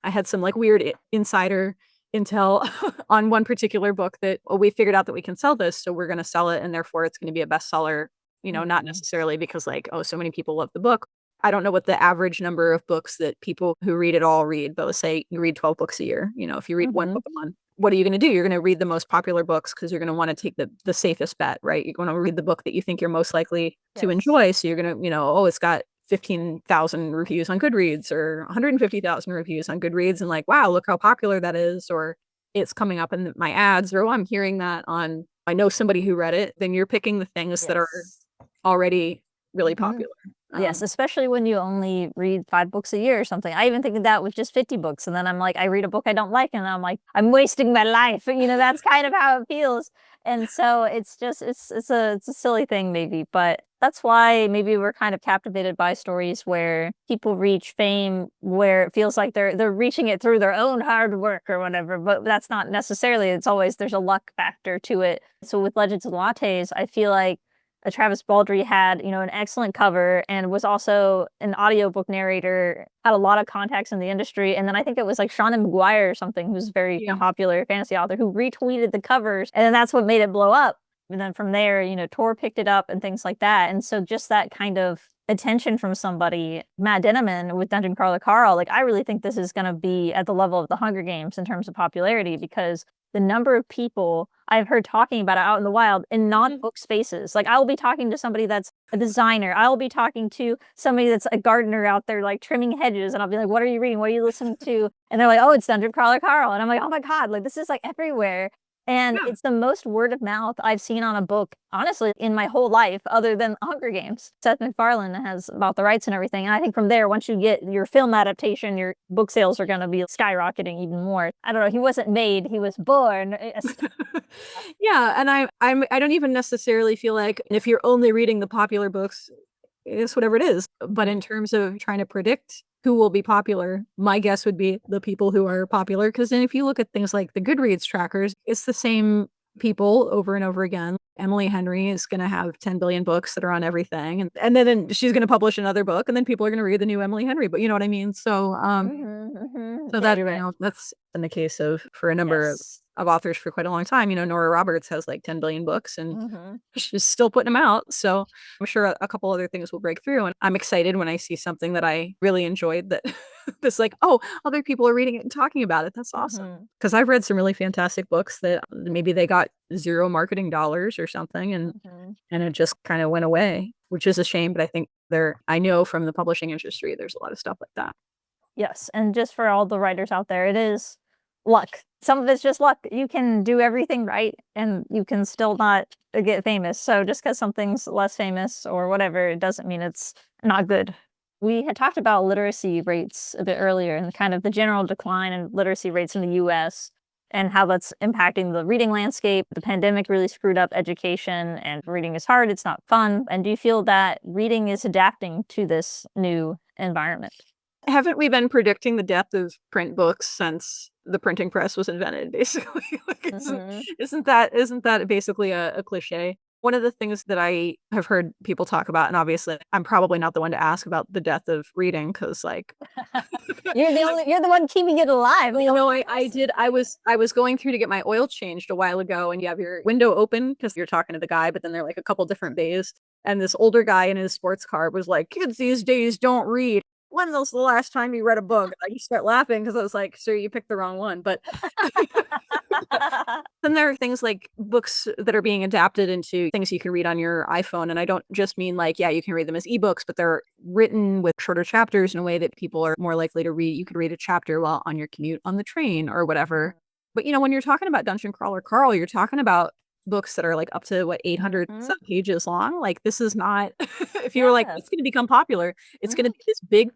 I had some weird insider intel on one particular book that we figured out that we can sell this, so we're going to sell it, and therefore it's going to be a bestseller, not necessarily because so many people love the book. I don't know what the average number of books that people who read it all read, but let's say you read 12 books a year. If you read one book a month, what are you going to do? You're going to read the most popular books because you're going to want to take the safest bet, right? You're going to read the book that you think you're most likely to enjoy. So you're going to, it's got 15,000 reviews on Goodreads or 150,000 reviews on Goodreads, and wow, look how popular that is, or it's coming up in my ads, or I'm hearing that I know somebody who read it. Then you're picking the things that are already really popular. Yes, especially when you only read 5 books a year or something. I even think of that with just 50 books, and then I'm like, I read a book I don't like, and I'm like, I'm wasting my life. That's kind of how it feels. And so it's a silly thing maybe, but that's why maybe we're kind of captivated by stories where people reach fame where it feels like they're reaching it through their own hard work or whatever, but that's not necessarily. It's always, there's a luck factor to it. So with Legends of Lattes, I feel like Travis Baldree had, an excellent cover and was also an audiobook narrator, had a lot of contacts in the industry. And then I think it was Seanan McGuire or something, who's very popular fantasy author, who retweeted the covers. And then that's what made it blow up. And then from there, Tor picked it up and things like that. And so just that kind of attention from somebody, Matt Dinniman with Dungeon Crawler Carl, I really think this is going to be at the level of the Hunger Games in terms of popularity, because the number of people I've heard talking about it out in the wild in non-book spaces. I will be talking to somebody that's a designer. I will be talking to somebody that's a gardener out there, trimming hedges. And I'll be like, what are you reading? What are you listening to? And they're like, oh, it's Dungeon Crawler Carl. And I'm like, oh my God, this is everywhere. And it's the most word of mouth I've seen on a book, honestly, in my whole life, other than Hunger Games. Seth MacFarlane has bought the rights and everything. And I think from there, once you get your film adaptation, your book sales are going to be skyrocketing even more. I don't know. He wasn't made, he was born. Yeah. And I don't even necessarily feel like if you're only reading the popular books, it's whatever it is. But in terms of trying to predict who will be popular, my guess would be the people who are popular. Because then if you look at things like the Goodreads trackers, it's the same people over and over again. Emily Henry is going to have 10 billion books that are on everything. And then she's going to publish another book, and then people are going to read the new Emily Henry. But you know what I mean? So, so that's been the case for a number of authors for quite a long time. Nora Roberts has 10 billion books, and she's still putting them out. So I'm sure a couple other things will break through. And I'm excited when I see something that I really enjoyed that this oh, other people are reading it and talking about it. That's awesome. Because I've read some really fantastic books that maybe they got zero marketing dollars or something, and it just kind of went away, which is a shame. But I think I know from the publishing industry, there's a lot of stuff like that. Yes. And just for all the writers out there, it is luck. Some of it's just luck. You can do everything right and you can still not get famous. So just because something's less famous or whatever, it doesn't mean it's not good. We had talked about literacy rates a bit earlier and kind of the general decline in literacy rates in the US and how that's impacting the reading landscape. The pandemic really screwed up education, and reading is hard. It's not fun. And do you feel that reading is adapting to this new environment? Haven't we been predicting the death of print books since the printing press was invented, basically? Isn't that basically a cliche? One of the things that I have heard people talk about, and obviously I'm probably not the one to ask about the death of reading, because you're the one keeping it alive. I was going through to get my oil changed a while ago, and you have your window open because you're talking to the guy, but then there are a couple different bays, and this older guy in his sports car was like, kids these days don't read. When was the last time you read a book? You start laughing because I was like, sir, you picked the wrong one. But then there are things like books that are being adapted into things you can read on your iPhone. And I don't just mean you can read them as ebooks, but they're written with shorter chapters in a way that people are more likely to read. You could read a chapter while on your commute on the train or whatever. But, when you're talking about Dungeon Crawler Carl, you're talking about books that are up to 800 some pages long. This is not, if you were it's going to become popular, it's going to be this big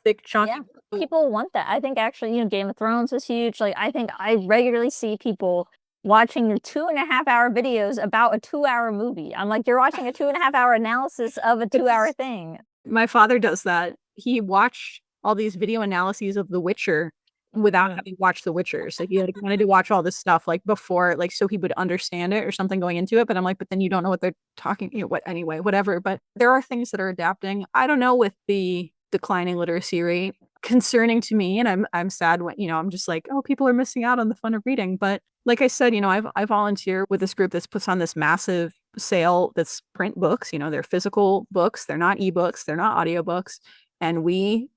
thick, chunky. Yeah. People want that. I think actually, Game of Thrones is huge. Like, I think I regularly see people watching 2.5 hour videos about a 2 hour movie. I'm like, you're watching a 2.5 hour analysis of a 2 hour thing. My father does that. He watched all these video analyses of The Witcher without having watched The Witcher. So he wanted to watch all this stuff like before, like so he would understand it or something going into it. But I'm like, but then you don't know what they're talking, what anyway, whatever. But there are things that are adapting. I don't know with the declining literacy rate concerning to me. And I'm sad when, I'm just like, oh, people are missing out on the fun of reading. But like I said, I volunteer with this group that's puts on this massive sale that's print books. They're physical books. They're not ebooks. They're not audiobooks. And we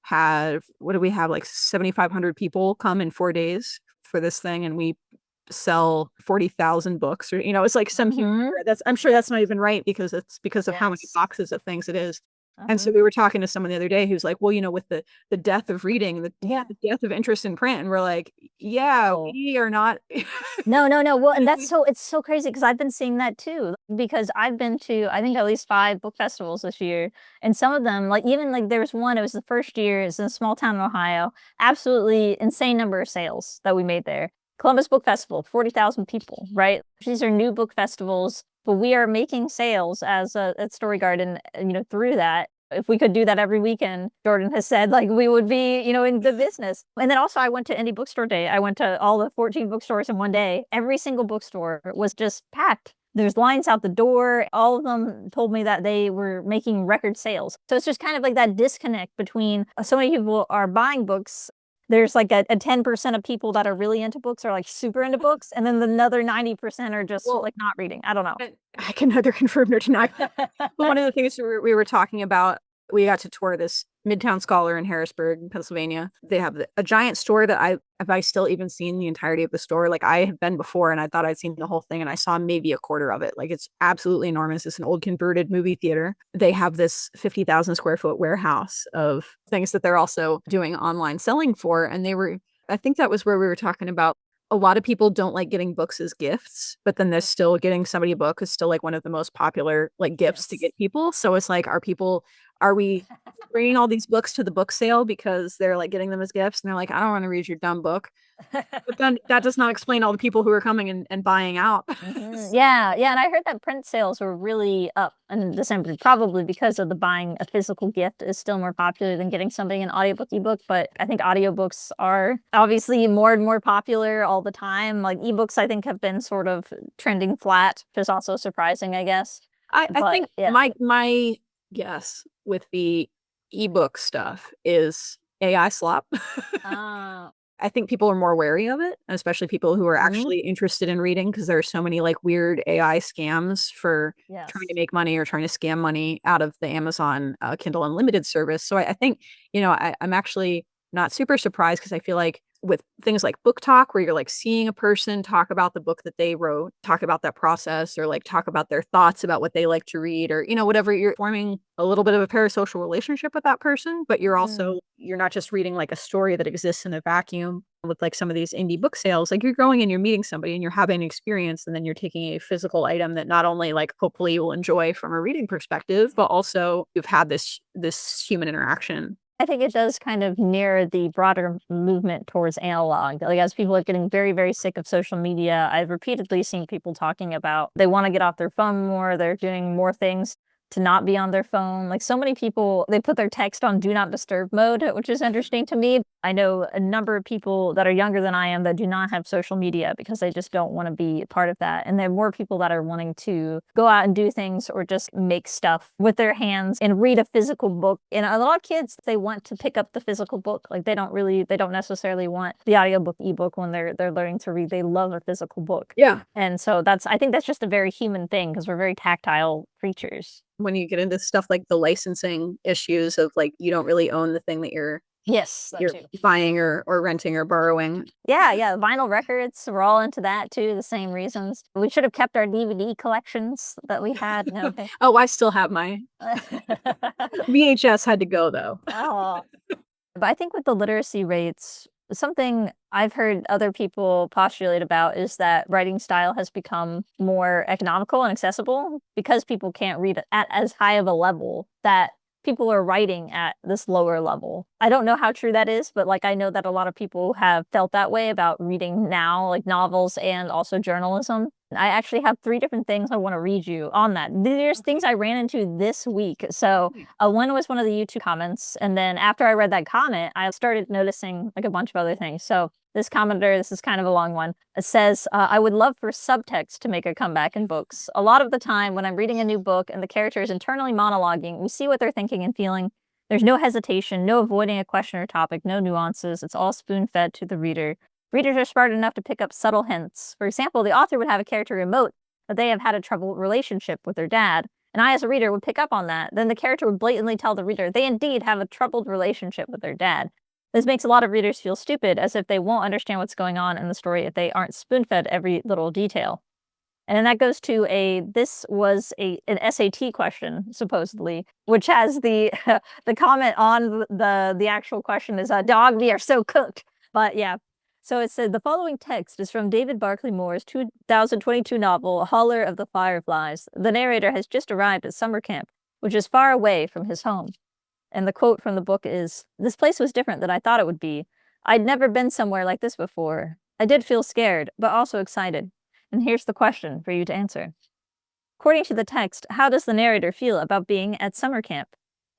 have, what do we have? Like 7,500 people come in 4 days for this thing. And we sell 40,000 books or, it's like some huge, I'm sure that's not even right because it's because of how many boxes of things it is. And so we were talking to someone the other day who's like, well, with the death of reading, the death of interest in print. And we're like, yeah, we are not. No. Well, and it's so crazy because I've been seeing that too, because I've been to, I think, at least 5 book festivals this year. And some of them, like even like there was one, it was the first year, it's in a small town in Ohio, absolutely insane number of sales that we made there. Columbus Book Festival, 40,000 people, right? These are new book festivals, but we are making sales as at Story Garden, through that. If we could do that every weekend, Jordan has said, like, we would be, in the business. And then also I went to Indie Bookstore Day. I went to all the 14 bookstores in one day. Every single bookstore was just packed. There's lines out the door. All of them told me that they were making record sales. So it's just kind of like that disconnect between so many people are buying books. There's like a 10% of people that are really into books, are like super into books. And then another 90% are just like not reading. I don't know. I can neither confirm nor deny. But one of the things we were talking about, we got to tour this Midtown Scholar in Harrisburg, Pennsylvania. They have a giant store that I still even seen the entirety of the store. Like I have been before and I thought I'd seen the whole thing and I saw maybe a quarter of it. Like it's absolutely enormous. It's an old converted movie theater. They have this 50,000 square foot warehouse of things that they're also doing online selling for. And I think that was where we were talking about. A lot of people don't like getting books as gifts, but then they're still getting somebody a book is still like one of the most popular like gifts to get people. So it's like, are we bringing all these books to the book sale because they're like getting them as gifts and they're like, I don't want to read your dumb book. But then that does not explain all the people who are coming and buying out. Yeah. And I heard that print sales were really up in December, probably because of the buying a physical gift is still more popular than getting something in audiobook, ebook. But I think audiobooks are obviously more and more popular all the time. Like ebooks, I think, have been sort of trending flat, which is also surprising, I guess. I think my guess with the ebook stuff is AI slop. I think people are more wary of it, especially people who are actually interested in reading because there are so many like weird AI scams for trying to make money or trying to scam money out of the Amazon Kindle Unlimited service. So I think, I'm actually not super surprised because I feel like with things like book talk, where you're like seeing a person talk about the book that they wrote, talk about that process, or like talk about their thoughts about what they like to read, or, whatever, you're forming a little bit of a parasocial relationship with that person, but you're also, you're not just reading like a story that exists in a vacuum with like some of these indie book sales. Like you're going and you're meeting somebody and you're having an experience, and then you're taking a physical item that not only like hopefully you will enjoy from a reading perspective, but also you've had this human interaction. I think it does kind of mirror the broader movement towards analog. Like as people are getting very, very sick of social media, I've repeatedly seen people talking about they want to get off their phone more. They're doing more things to not be on their phone. Like so many people, they put their text on do not disturb mode, which is interesting to me. I know a number of people that are younger than I am that do not have social media because they just don't want to be a part of that. And there are more people that are wanting to go out and do things or just make stuff with their hands and read a physical book. And a lot of kids, they want to pick up the physical book. Like they don't necessarily want the audiobook, ebook when they're learning to read. They love a physical book. Yeah. And so I think that's just a very human thing because we're very tactile creatures. When you get into stuff like the licensing issues of like you don't really own the thing that you're buying or renting or borrowing. Yeah, vinyl records, we're all into that too, the same reasons. We should have kept our DVD collections that we had. No, okay. Oh, I still have my VHS had to go though. But I think with the literacy rates, something I've heard other people postulate about is that writing style has become more economical and accessible because people can't read at as high of a level, that people are writing at this lower level. I don't know how true that is, but like I know that a lot of people have felt that way about reading now, like novels and also journalism. I actually have 3 different things I want to read you on that. There's things I ran into this week. So one was one of the YouTube comments, and then after I read that comment, I started noticing like a bunch of other things. So this commenter, this is kind of a long one. It says, I would love for subtext to make a comeback in books. A lot of the time when I'm reading a new book and the character is internally monologuing, we see what they're thinking and feeling. There's no hesitation, no avoiding a question or topic, no nuances. It's all spoon-fed to the reader. Readers are smart enough to pick up subtle hints. For example, the author would have a character emote that they have had a troubled relationship with their dad. And I, as a reader, would pick up on that. Then the character would blatantly tell the reader they indeed have a troubled relationship with their dad. This makes a lot of readers feel stupid, as if they won't understand what's going on in the story if they aren't spoon-fed every little detail. And then that goes to this was an SAT question, supposedly, which has the the comment on the actual question is, dog, we are so cooked. But yeah. So it said, the following text is from David Barclay Moore's 2022 novel, Holler of the Fireflies. The narrator has just arrived at summer camp, which is far away from his home. And the quote from the book is, this place was different than I thought it would be. I'd never been somewhere like this before. I did feel scared, but also excited. And here's the question for you to answer. According to the text, how does the narrator feel about being at summer camp?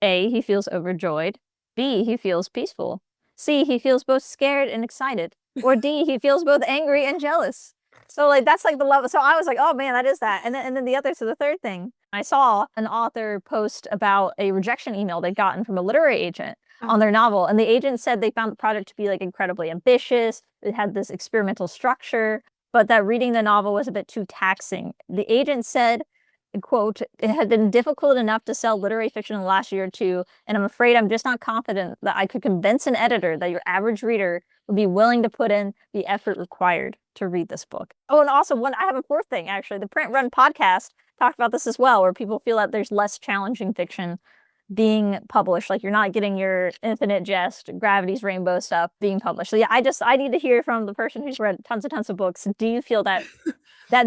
A, he feels overjoyed. B, he feels peaceful. C, he feels both scared and excited. Or D, he feels both angry and jealous. So like that's like the level. So I was like, oh man, that is that. And then the other, so the third thing, I saw an author post about a rejection email they'd gotten from a literary agent on their novel. And the agent said they found the project to be like incredibly ambitious. It had this experimental structure, but that reading the novel was a bit too taxing. The agent said, quote, it had been difficult enough to sell literary fiction in the last year or two, and I'm afraid I'm just not confident that I could convince an editor that your average reader would be willing to put in the effort required to read this book. Oh, and also I have a fourth thing, actually. The Print Run podcast talked about this as well, where people feel that there's less challenging fiction being published. Like you're not getting your Infinite Jest, Gravity's Rainbow stuff being published. So yeah, I need to hear from the person who's read tons of books. Do you feel that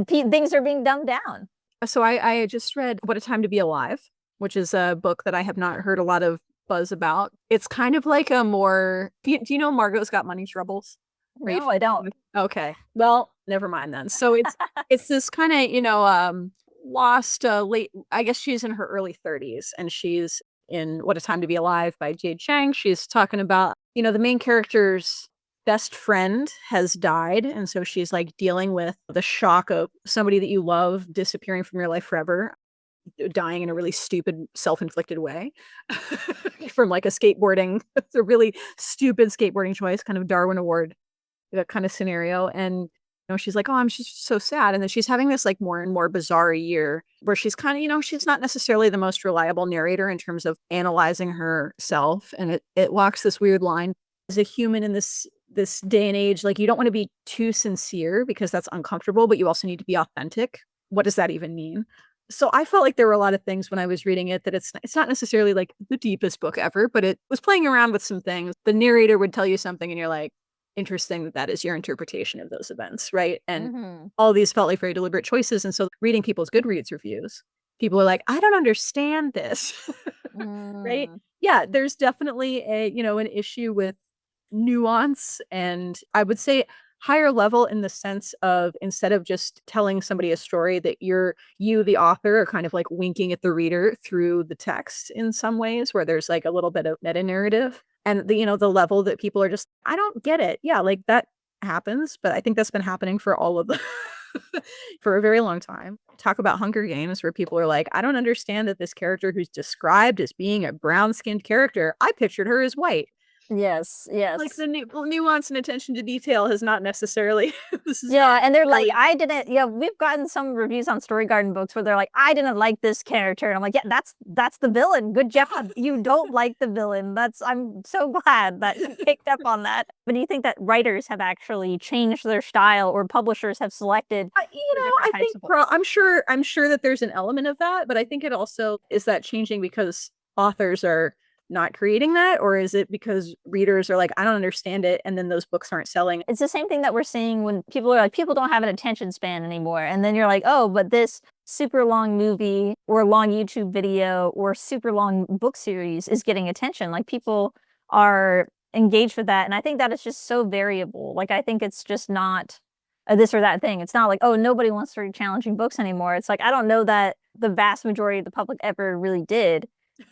things are being dumbed down? So I just read What a Time to Be Alive, which is a book that I have not heard a lot of buzz about. It's kind of like a more, do you know Margot's Got Money Troubles? No, I don't. Okay. Well, never mind then. So it's this kind of, lost late, I guess she's in her early 30s and she's in What a Time to Be Alive by Jade Chang. She's talking about, the main character's best friend has died, and so she's like dealing with the shock of somebody that you love disappearing from your life forever, dying in a really stupid self-inflicted way from like it's a really stupid skateboarding choice, kind of Darwin Award kind of scenario. And she's like, oh, I'm just so sad. And then she's having this like more and more bizarre year where she's kind of, she's not necessarily the most reliable narrator in terms of analyzing herself, and it walks this weird line as a human in this day and age. Like, you don't want to be too sincere because that's uncomfortable, but you also need to be authentic. What does that even mean? So I felt like there were a lot of things when I was reading it that it's not necessarily like the deepest book ever, but it was playing around with some things. The narrator would tell you something and you're like, interesting that is your interpretation of those events, right? And all these felt like very deliberate choices. And so reading people's Goodreads reviews, people are like, I don't understand this, right? Yeah, there's definitely an issue with nuance, and I would say higher level in the sense of, instead of just telling somebody a story, that you the author are kind of like winking at the reader through the text in some ways, where there's like a little bit of meta narrative, and the level that people are just, I don't get it. Yeah, like that happens, but I think that's been happening for all of the for a very long time. Talk about Hunger Games, where people are like, I don't understand that this character who's described as being a brown-skinned character, I pictured her as white. Yes. Like the nuance and attention to detail has not necessarily. And they're like, I didn't. Yeah, we've gotten some reviews on Story Garden books where they're like, I didn't like this character, and I'm like, yeah, that's the villain. Good job. You don't like the villain. I'm so glad that you picked up on that. But do you think that writers have actually changed their style, or publishers have selected? I think I'm sure that there's an element of that, but I think it also is that changing because authors are not creating that, or is it because readers are like, I don't understand it, and then those books aren't selling? It's the same thing that we're seeing when people are like, people don't have an attention span anymore, and then you're like, oh, but this super long movie or long YouTube video or super long book series is getting attention. Like, people are engaged with that, and I think that is just so variable. Like, I think it's just not a this or that thing. It's not like, oh, nobody wants to read challenging books anymore. It's like, I don't know that the vast majority of the public ever really did.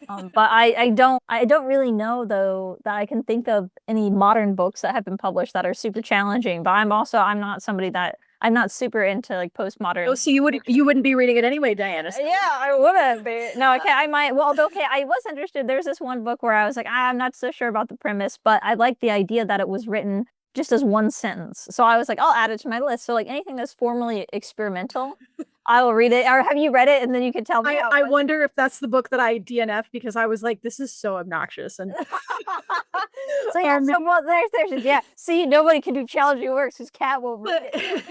But I don't really know, though, that I can think of any modern books that have been published that are super challenging. But I'm not somebody that I'm not super into like postmodern. Oh, so you wouldn't be reading it anyway, Diana. Yeah, I wouldn't be. No, okay, I might. Well, okay, I was interested. There's this one book where I was like, I'm not so sure about the premise, but I like the idea that it was written just as one sentence. So I was like, I'll add it to my list. So like anything that's formally experimental, I will read it. Or have you read it? And then you can tell me. I wonder if that's the book that I DNF because I was like, this is so obnoxious. And so yeah, well, there's yeah. See, nobody can do challenging works because Cat will read it.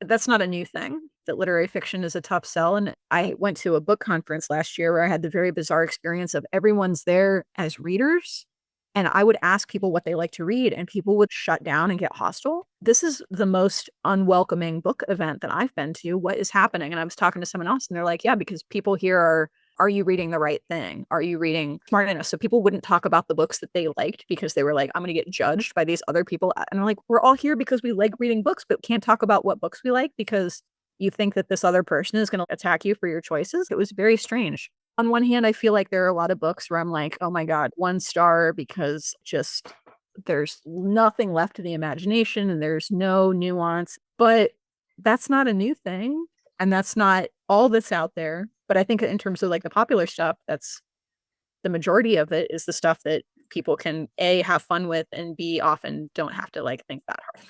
That's not a new thing, that literary fiction is a tough sell. And I went to a book conference last year where I had the very bizarre experience of everyone's there as readers. And I would ask people what they like to read, and people would shut down and get hostile. This is the most unwelcoming book event that I've been to. What is happening? And I was talking to someone else, and they're like, yeah, because people here are you reading the right thing? Are you reading smart enough? So people wouldn't talk about the books that they liked because they were like, I'm going to get judged by these other people. And I'm like, we're all here because we like reading books, but can't talk about what books we like because you think that this other person is going to attack you for your choices. It was very strange. On one hand, I feel like there are a lot of books where I'm like, oh my God, 1 star because just there's nothing left to the imagination and there's no nuance. But that's not a new thing. And that's not all that's out there. But I think in terms of like the popular stuff, that's the majority of it is the stuff that people can A, have fun with, and B, often don't have to like think that hard.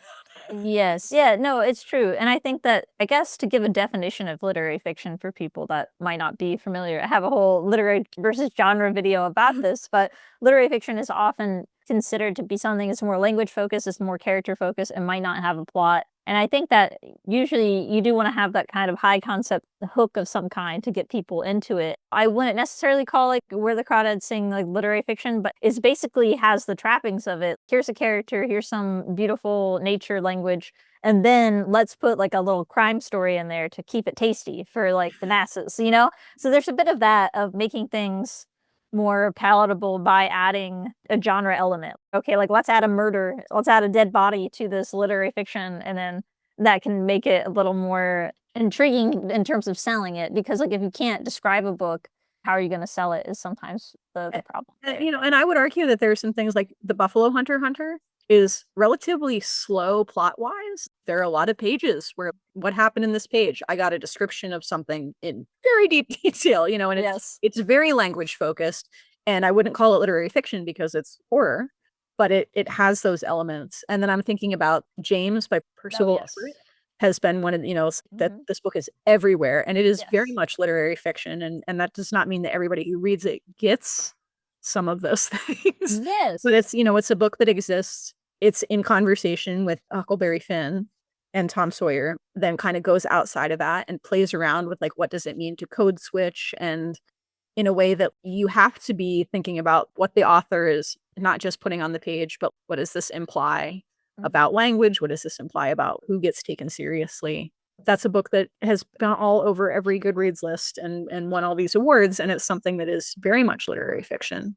Yes. Yeah, no, it's true. And I think that, I guess, to give a definition of literary fiction for people that might not be familiar, I have a whole literary versus genre video about this, but literary fiction is often considered to be something that's more language focused, it's more character focused, and might not have a plot. And I think that usually you do want to have that kind of high concept hook of some kind to get people into it. I wouldn't necessarily call like Where the Crawdads Sing like literary fiction, but it basically has the trappings of it. Here's a character, here's some beautiful nature language, and then let's put like a little crime story in there to keep it tasty for like the masses, you know? So there's a bit of that, of making things more palatable by adding a genre element. Okay, like let's add a murder, let's add a dead body to this literary fiction, and then that can make it a little more intriguing in terms of selling it. Because like if you can't describe a book, how are you going to sell it is sometimes the problem. You know, and I would argue that there are some things like The Buffalo Hunter is relatively slow plot-wise. There are a lot of pages where what happened in this page, I got a description of something in very deep detail, you know, and it's very language focused. And I wouldn't call it literary fiction because it's horror, but it has those elements. And then I'm thinking about James by Percival Everett has been one of, you know, that this book is everywhere, and it is very much literary fiction. And that does not mean that everybody who reads it gets some of those things. Yes. But it's, you know, it's a book that exists. It's in conversation with Huckleberry Finn and Tom Sawyer, then kind of goes outside of that and plays around with like, what does it mean to code switch? And in a way that you have to be thinking about what the author is not just putting on the page, but what does this imply about language? What does this imply about who gets taken seriously? That's a book that has been all over every Goodreads list and won all these awards. And it's something that is very much literary fiction.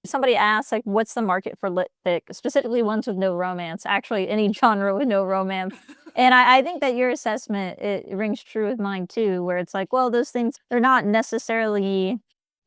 Somebody asked, like, what's the market for lit fic, specifically ones with no romance, actually any genre with no romance. And I think that your assessment, it rings true with mine too, where it's like, well, those things, they're not necessarily,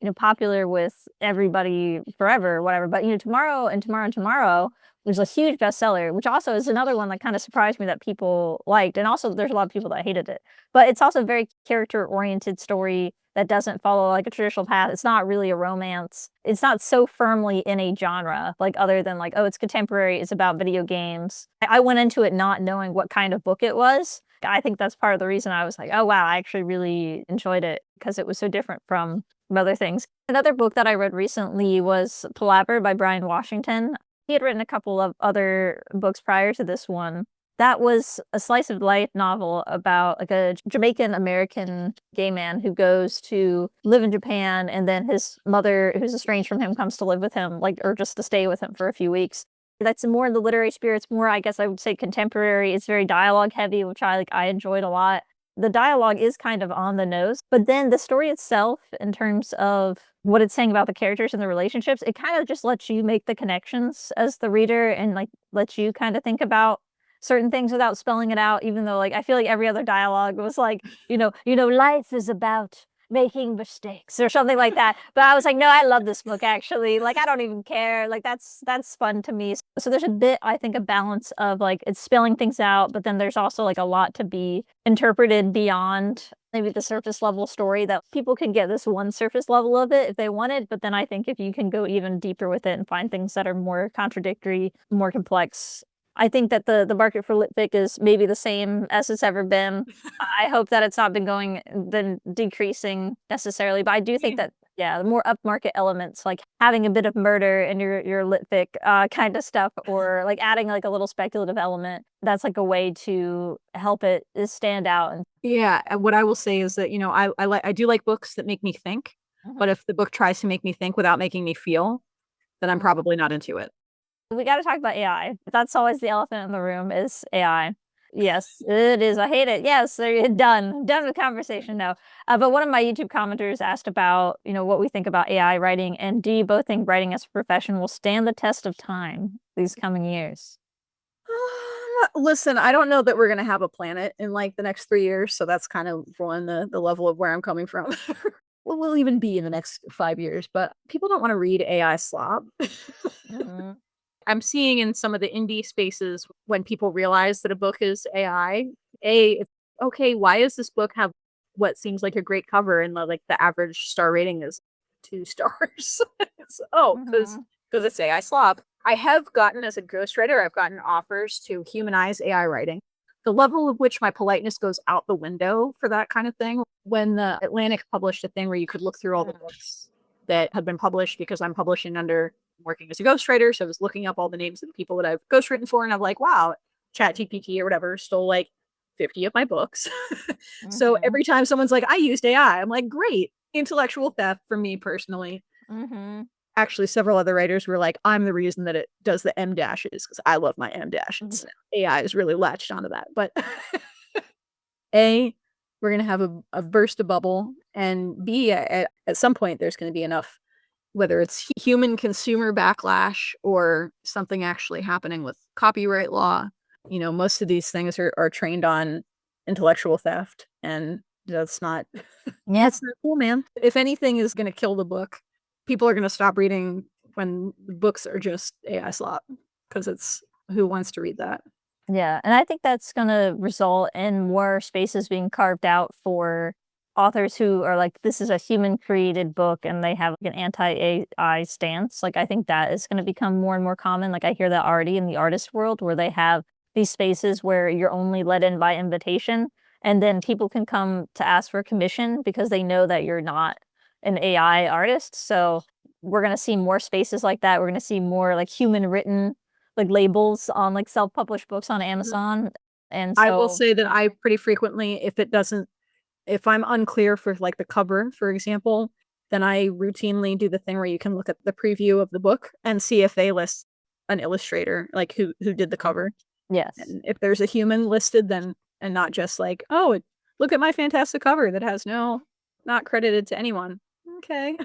you know, popular with everybody forever or whatever. But, you know, Tomorrow and Tomorrow and Tomorrow was a huge bestseller, which also is another one that kind of surprised me that people liked. And also there's a lot of people that hated it. But it's also a very character-oriented story that doesn't follow like a traditional path. It's not really a romance. It's not so firmly in a genre, like other than like, oh, it's contemporary, it's about video games. I went into it not knowing what kind of book it was. I think that's part of the reason I was like, oh wow, I actually really enjoyed it because it was so different from other things. Another book that I read recently was Palaver by Brian Washington. He had written a couple of other books prior to this one. That was a slice of life novel about like a Jamaican American gay man who goes to live in Japan, and then his mother, who's estranged from him, comes to live with him, like, or just to stay with him for a few weeks. That's more in the literary spirit. It's more, I guess I would say, contemporary. It's very dialogue heavy, which I enjoyed a lot. the dialogue is kind of on the nose, but then the story itself, in terms of what it's saying about the characters and the relationships, it kind of just lets you make the connections as the reader and like lets you kind of think about certain things without spelling it out, even though like I feel like every other dialogue was like, life is about making mistakes or something like that. But I was like, no, I love this book actually. Like I don't even care. Like that's fun to me. So there's a bit, I think, a balance of like it's spelling things out, but then there's also like a lot to be interpreted beyond maybe the surface level story, that people can get this one surface level of it if they want it. But then I think if you can go even deeper with it and find things that are more contradictory, more complex, I think that the market for litfic is maybe the same as it's ever been. I hope that it's not been decreasing necessarily, but I do think that, yeah, the more upmarket elements, like having a bit of murder in your litfic kind of stuff, or like adding like a little speculative element, that's like a way to help it stand out. Yeah, and what I will say is that, I do like books that make me think, but if the book tries to make me think without making me feel, then I'm probably not into it. We got to talk about AI. That's always the elephant in the room is AI. Yes, it is. I hate it. Yes, they're done. Done with conversation now. But one of my YouTube commenters asked about, what we think about AI writing, and do you both think writing as a profession will stand the test of time these coming years? Listen, I don't know that we're gonna have a planet in like the next 3 years, so that's kind of on the level of where I'm coming from. We'll even be in the next 5 years, but people don't want to read AI slop. Mhm. I'm seeing in some of the indie spaces when people realize that a book is AI, it's okay, why does this book have what seems like a great cover and the average star rating is 2 stars? Because Mhm. it's AI slop. I have gotten, as a ghostwriter, I've gotten offers to humanize AI writing. The level of which my politeness goes out the window for that kind of thing. When the Atlantic published a thing where you could look through all the books that had been published, because I'm publishing under working as a ghostwriter, so I was looking up all the names of the people that I've ghostwritten for, and I'm like, wow, ChatGPT or whatever stole like 50 of my books. So Mhm. every time someone's like, I used AI, I'm like, great, intellectual theft for me personally. Mhm. Actually, several other writers were like, I'm the reason that it does the M dashes because I love my M dashes. AI is really latched onto that. But A, we're going to have a burst of bubble. And B, at some point, there's going to be enough, whether it's human consumer backlash or something actually happening with copyright law. Most of these things are trained on intellectual theft. And that's not, Yeah. that's not cool, man. If anything is going to kill the book, people are going to stop reading when the books are just AI slop, because it's who wants to read that? Yeah, and I think that's gonna result in more spaces being carved out for authors who are like, this is a human created book, and they have like, an anti-AI stance. Like, I think that is gonna become more and more common. Like, I hear that already in the artist world, where they have these spaces where you're only let in by invitation, and then people can come to ask for a commission because they know that you're not an AI artist. So we're gonna see more spaces like that. We're gonna see more like human written like labels on like self-published books on Amazon. And I will so say that I pretty frequently, if I'm unclear for like the cover, for example, then I routinely do the thing where you can look at the preview of the book and see if they list an illustrator, like who did the cover. yes. And if there's a human listed, then, and not just like, oh, look at my fantastic cover that has not credited to anyone. Okay.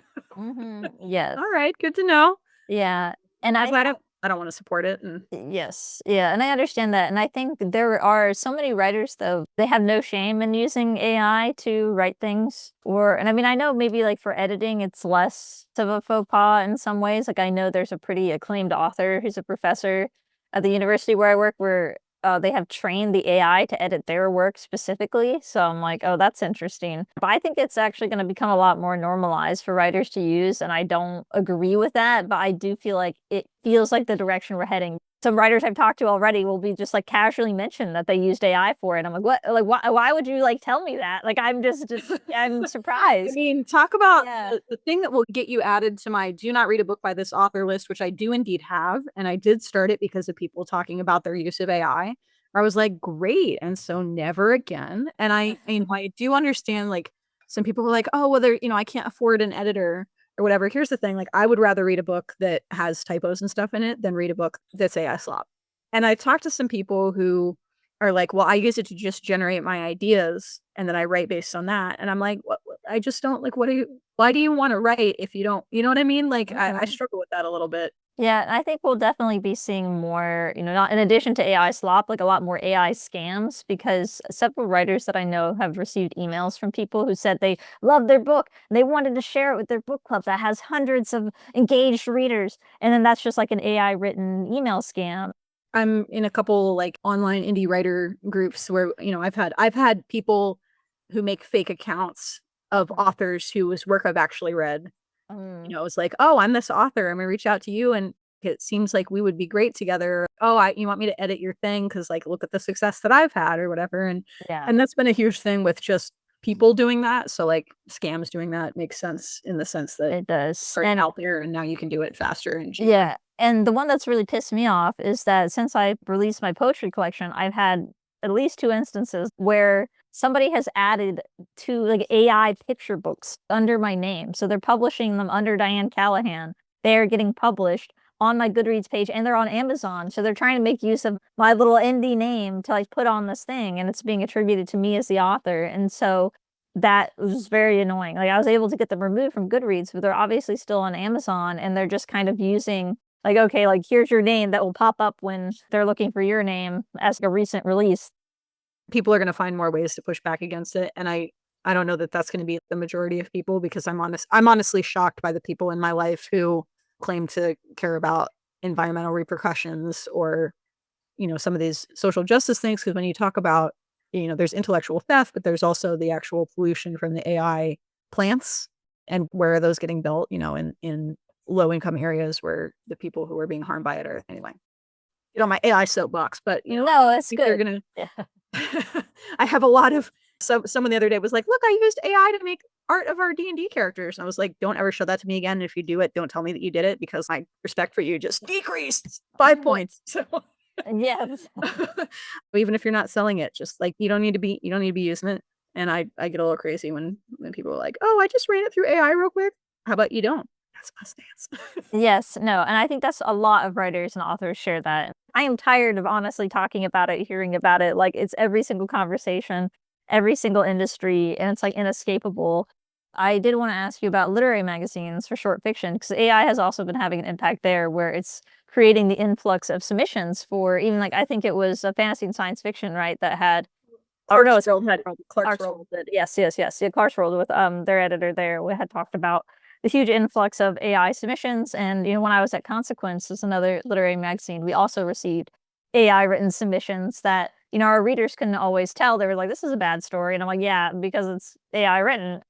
Yes. All right. Good to know. Yeah. And I'm glad I don't want to support it. And yes. Yeah, and I understand that, and I think there are so many writers, though, they have no shame in using AI to write things, and I mean, I know maybe, like, for editing, it's less of a faux pas in some ways. Like, I know there's a pretty acclaimed author who's a professor at the university where I work, where, they have trained the AI to edit their work specifically, so I'm like, "Oh, that's interesting." But I think it's actually gonna become a lot more normalized for writers to use, and I don't agree with that, but I do feel like it feels like the direction we're heading. Some writers I've talked to already will be just, like, casually mention that they used AI for it. I'm like, "What? Like, why would you, like, tell me that?" Like, I'm just I'm I surprised. mean, talk about Yeah. the thing that will get you added to my do not read a book by this author list, which I do indeed have. And I did start it because of people talking about their use of AI. Where I was like, great. And so never again. And I do understand, like, some people were like, oh, whether, I can't afford an editor or whatever. Here's the thing, like, I would rather read a book that has typos and stuff in it than read a book that's AI slop. And I talked to some people who are like, well, I use it to just generate my ideas and then I write based on that. And I'm like, I just don't like, why do you want to write if you don't, you know what I mean? Like, I struggle with that a little bit. Yeah, and I think we'll definitely be seeing more, not in addition to AI slop, like a lot more AI scams, because several writers that I know have received emails from people who said they loved their book and they wanted to share it with their book club that has hundreds of engaged readers. And then that's just like an AI written email scam. I'm in a couple like online indie writer groups where, I've had people who make fake accounts of authors whose work I've actually read. It's like, "Oh, I'm this author. I'm gonna reach out to you, and it seems like we would be great together. Oh, you want me to edit your thing because, like, look at the success that I've had or whatever." And Yeah, and that's been a huge thing with just people doing that. So, like, scams doing that makes sense in the sense that it does. it's already out there, and now you can do it faster and cheaper. Yeah, and the one that's really pissed me off is that since I released my poetry collection, I've had at least 2 instances where somebody has added 2, like, AI picture books under my name. So they're publishing them under Diane Callahan. They're getting published on my Goodreads page, and they're on Amazon. So they're trying to make use of my little indie name to, like, put on this thing, and it's being attributed to me as the author, and so that was very annoying. Like, I was able to get them removed from Goodreads, but they're obviously still on Amazon, and they're just kind of using, like, okay, like, here's your name that will pop up when they're looking for your name as a recent release. People are gonna find more ways to push back against it, and I don't know that that's gonna be the majority of people because I'm honestly shocked by the people in my life who claim to care about environmental repercussions or, some of these social justice things. Because when you talk about, there's intellectual theft, but there's also the actual pollution from the AI plants, and where are those getting built, in low-income areas where the people who are being harmed by it are anyway. My AI soapbox, but, No, I it's think they're good. gonna Yeah. I have a lot of someone the other day was like, "Look, I used AI to make art of our D&D characters." And I was like, "Don't ever show that to me again. If you do it, don't tell me that you did it because my respect for you just decreased 5 Well, points." So, yes. even if you're not selling it, just like you don't need to be using it. And I get a little crazy when people are like, "Oh, I just ran it through AI real quick." How about you don't? That's my stance. Yes, no, and I think that's a lot of writers and authors share that. I am tired of honestly talking about it, hearing about it, like, it's every single conversation, every single industry, and it's, like, inescapable. I did wanna ask you about literary magazines for short fiction, because AI has also been having an impact there where it's creating the influx of submissions for even, like, I think it was a fantasy and science fiction, right, that had or no, it's Clarkesworld did. Yes, yes, yes. Yeah, Clarkesworld with, their editor there, we had talked about the huge influx of AI submissions, and, when I was at Consequence, is another literary magazine, we also received AI written submissions that, our readers couldn't always tell. They were like, "This is a bad story," and I'm like, "Yeah, because it's AI written."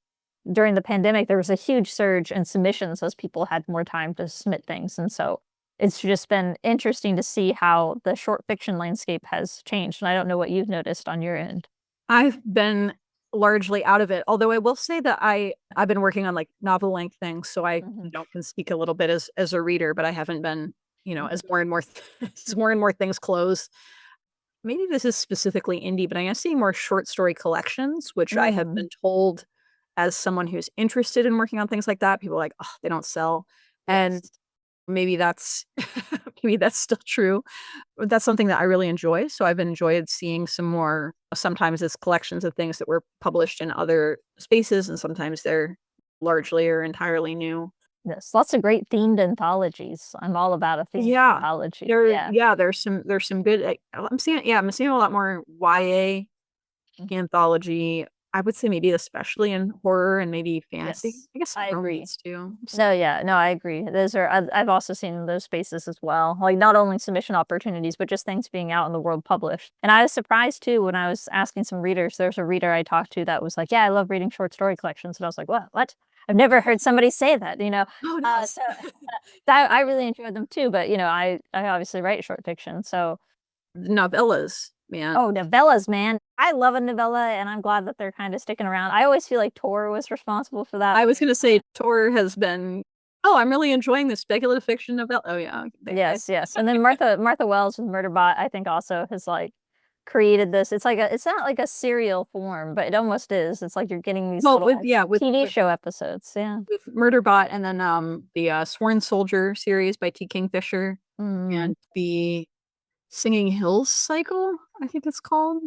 During the pandemic, there was a huge surge in submissions as people had more time to submit things, and so it's just been interesting to see how the short fiction landscape has changed, and I don't know what you've noticed on your end. I've been largely out of it, although I will say that I've been working on, like, novel length things, so I, Mhm. can speak a little bit as a reader, but I haven't been, as more and more as more and more things close. Maybe this is specifically indie, but I am seeing more short story collections, which I have Mm. been told as someone who's interested in working on things like that, people are like, "Oh, they don't sell." And Yes. maybe that's maybe that's still true. But that's something that I really enjoy, so I've enjoyed seeing some more sometimes it's collections of things that were published in other spaces, and sometimes they're largely or entirely new. Yes, lots of great themed anthologies. I'm all about a themed Yeah. anthology. Yeah. There's some good, I'm seeing a lot more YA Mm. anthology. I would say maybe especially in horror and maybe fantasy. Yes, I guess I agree. romance too. No, yeah, no, I agree. Those are I've also seen those spaces as well. Like, not only submission opportunities, but just things being out in the world published. And I was surprised too when I was asking some readers. There's a reader I talked to that was like, "Yeah, I love reading short story collections." And I was like, What? I've never heard somebody say that, you know?" Oh, no. So that I really enjoyed them too, but, I obviously write short fiction, so Novellas, man. oh, novellas, man. I love a novella, and I'm glad that they're kinda sticking around. I always feel like Tor was responsible for that. I was gonna say Tor has been, "Oh, I'm really enjoying this speculative fiction novella." Oh, yeah, Yes, yes, and then Martha Wells with Murderbot, I think also has, like, created this it's not like a serial form, but it almost is. It's like you're getting these well, little, with yeah, TV show episodes, yeah. with Murderbot and then, the, Sworn Soldier series by T. Kingfisher Mm. and the Singing Hills cycle, I think it's called.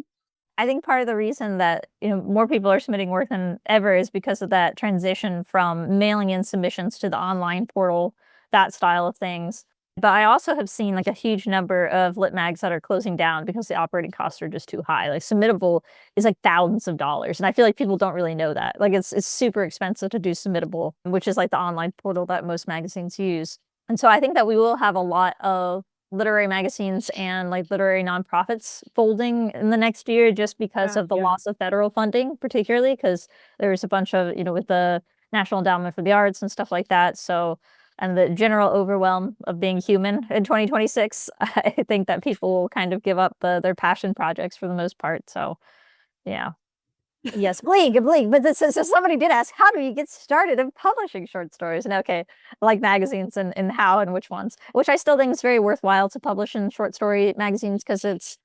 I think part of the reason that, more people are submitting work than ever is because of that transition from mailing in submissions to the online portal, that style of things. But I also have seen like a huge number of lit mags that are closing down because the operating costs are just too high. Like Submittable is like thousands of dollars. And I feel like people don't really know that. Like it's super expensive to do Submittable, which is like the online portal that most magazines use. And so I think that we will have a lot of literary magazines and like literary nonprofits folding in the next year just because of the loss of federal funding, particularly because there's a bunch of, with the National Endowment for the Arts and stuff like that. So, and the general overwhelm of being human in 2026, I think that people will kind of give up their passion projects for the most part. So, yeah. Yes, Blake, but so somebody did ask, how do you get started in publishing short stories? And okay, like magazines and how and which ones, which I still think is very worthwhile to publish in short story magazines because it's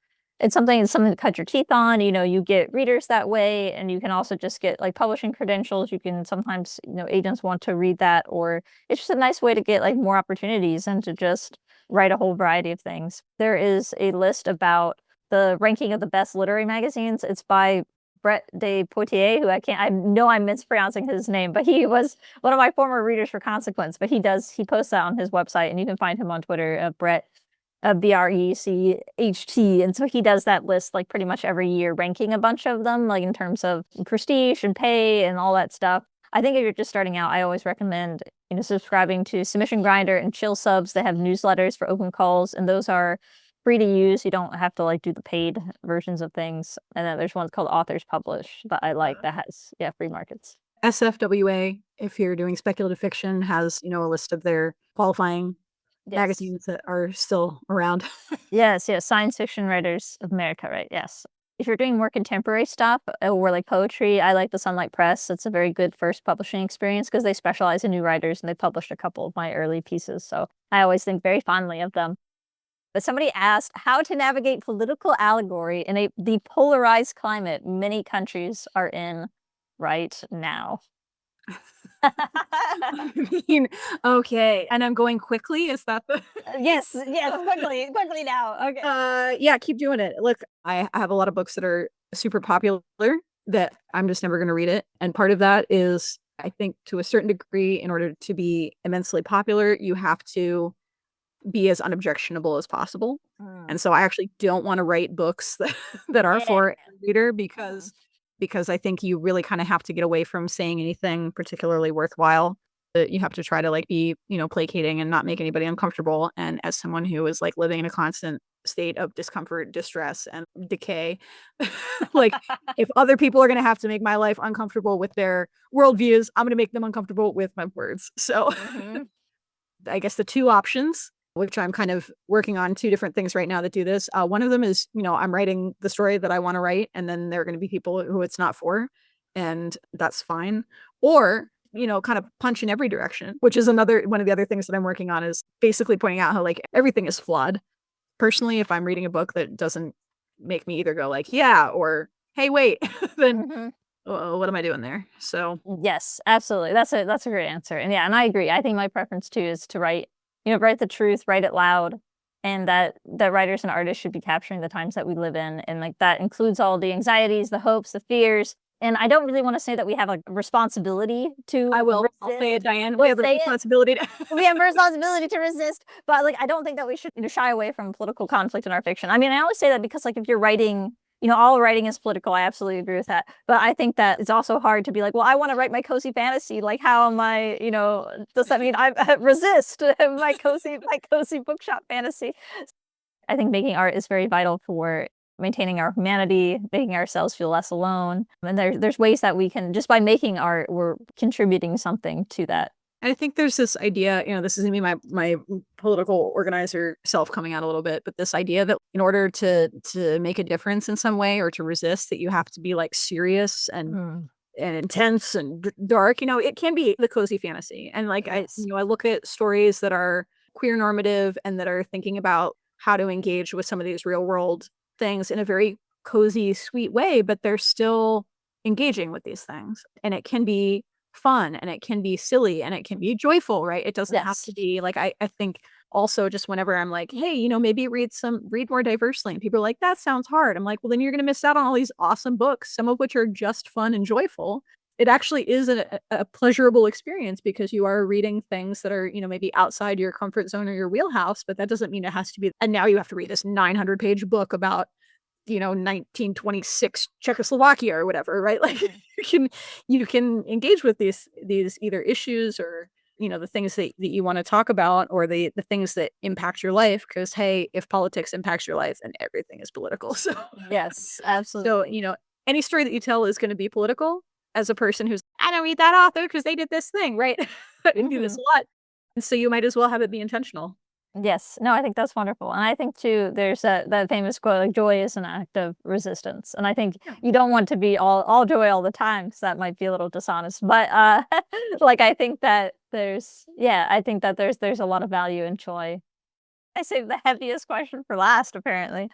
something to cut your teeth on. You get readers that way, and you can also just get like publishing credentials. You can sometimes, agents want to read that, or it's just a nice way to get like more opportunities and to just write a whole variety of things. There is a list about the ranking of the best literary magazines. It's by Brett de Poitier, who I know I'm mispronouncing his name, but he was one of my former readers for Consequence, but he posts that on his website, and you can find him on Twitter, Brett, BRECHT. And so he does that list like pretty much every year, ranking a bunch of them, like in terms of prestige and pay and all that stuff. I think if you're just starting out, I always recommend, subscribing to Submission Grinder and Chill Subs. They have newsletters for open calls, and those are free to use. You don't have to like do the paid versions of things. And then there's one called Authors Publish that I like that has free markets. SFWA, if you're doing speculative fiction, has a list of their qualifying magazines that are still around. Yes, Science Fiction Writers of America, right? Yes. If you're doing more contemporary stuff or like poetry, I like the Sunlight Press. It's a very good first publishing experience because they specialize in new writers, and they published a couple of my early pieces. So I always think very fondly of them. But somebody asked how to navigate political allegory in the polarized climate many countries are in right now. I mean, okay. And I'm going quickly. Is that the Yes, quickly now. Okay. Yeah, keep doing it. Look, I have a lot of books that are super popular that I'm just never going to read it. And part of that is, I think, to a certain degree, in order to be immensely popular, you have to be as unobjectionable as possible. And so I actually don't want to write books that are for a reader because I think you really kind of have to get away from saying anything particularly worthwhile. You have to try to like be, placating and not make anybody uncomfortable. And as someone who is like living in a constant state of discomfort, distress, and decay, like if other people are going to have to make my life uncomfortable with their worldviews, I'm going to make them uncomfortable with my words. So I guess the two options, which I'm kind of working on two different things right now that do this. One of them is, I'm writing the story that I want to write, and then there are going to be people who it's not for, and that's fine. Or, kind of punch in every direction, which is one of the other things that I'm working on, is basically pointing out how like everything is flawed. Personally, if I'm reading a book that doesn't make me either go like, yeah, or hey, wait, then what am I doing there? So yes, absolutely. That's a great answer. And and I agree. I think my preference too is to write the truth, write it loud, and that writers and artists should be capturing the times that we live in. And like that includes all the anxieties, the hopes, the fears. And I don't really want to say that we have a responsibility to I'll say it, Diane. We have a responsibility we have a responsibility to resist. But like I don't think that we should shy away from political conflict in our fiction. I mean, I always say that because like if you're writing, all writing is political. I absolutely agree with that. But I think that it's also hard to be like, well, I want to write my cozy fantasy. Like, how am I, does that mean I resist my cozy bookshop fantasy? I think making art is very vital for maintaining our humanity, making ourselves feel less alone. And there's ways that we can, just by making art, we're contributing something to that. And I think there's this idea, this is going to be my political organizer self coming out a little bit, but this idea that in order to make a difference in some way or to resist, that you have to be like serious and intense and dark. It can be the cozy fantasy. And like, I look at stories that are queer normative and that are thinking about how to engage with some of these real world things in a very cozy, sweet way, but they're still engaging with these things. And it can be fun, and it can be silly, and it can be joyful, right? It doesn't have to be like, I think Also, just whenever I'm like, hey, maybe read more diversely, and people are like, that sounds hard. I'm like, well, then you're going to miss out on all these awesome books, some of which are just fun and joyful. It actually is a pleasurable experience because you are reading things that are, maybe outside your comfort zone or your wheelhouse, but that doesn't mean it has to be. And now you have to read this 900-page book about 1926 Czechoslovakia or whatever, right? Like you can engage with these either issues or the things that you want to talk about, or the things that impact your life, because hey, if politics impacts your life, then everything is political. So Yes, so absolutely. any story that you tell is going to be political. As a person who's, I don't read that author because they did this thing, right? I do this Mhm. a lot, and so you might as well have it be intentional. Yes. No, I think that's wonderful. And I think too, there's that famous quote, like joy is an act of resistance. And I think Yeah. you don't want to be all joy all the time because that might be a little dishonest. But like I think that there's a lot of value in joy. I saved the heaviest question for last, apparently.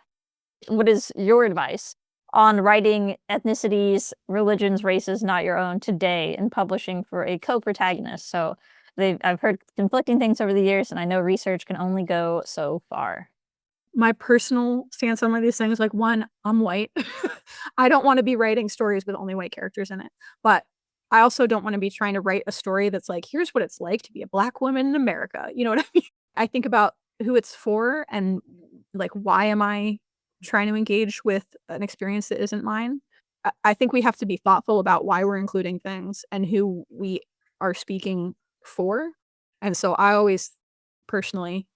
What is your advice on writing ethnicities, religions, races not your own today and publishing for a co-protagonist? So I've heard conflicting things over the years, and I know research can only go so far. My personal stance on one of these things, like, one, I'm white. I don't want to be writing stories with only white characters in it. But I also don't want to be trying to write a story that's like, here's what it's like to be a Black woman in America. You know what I mean? I think about who it's for and like, why am I trying to engage with an experience that isn't mine? I think we have to be thoughtful about why we're including things and who we are speaking for. And so I always personally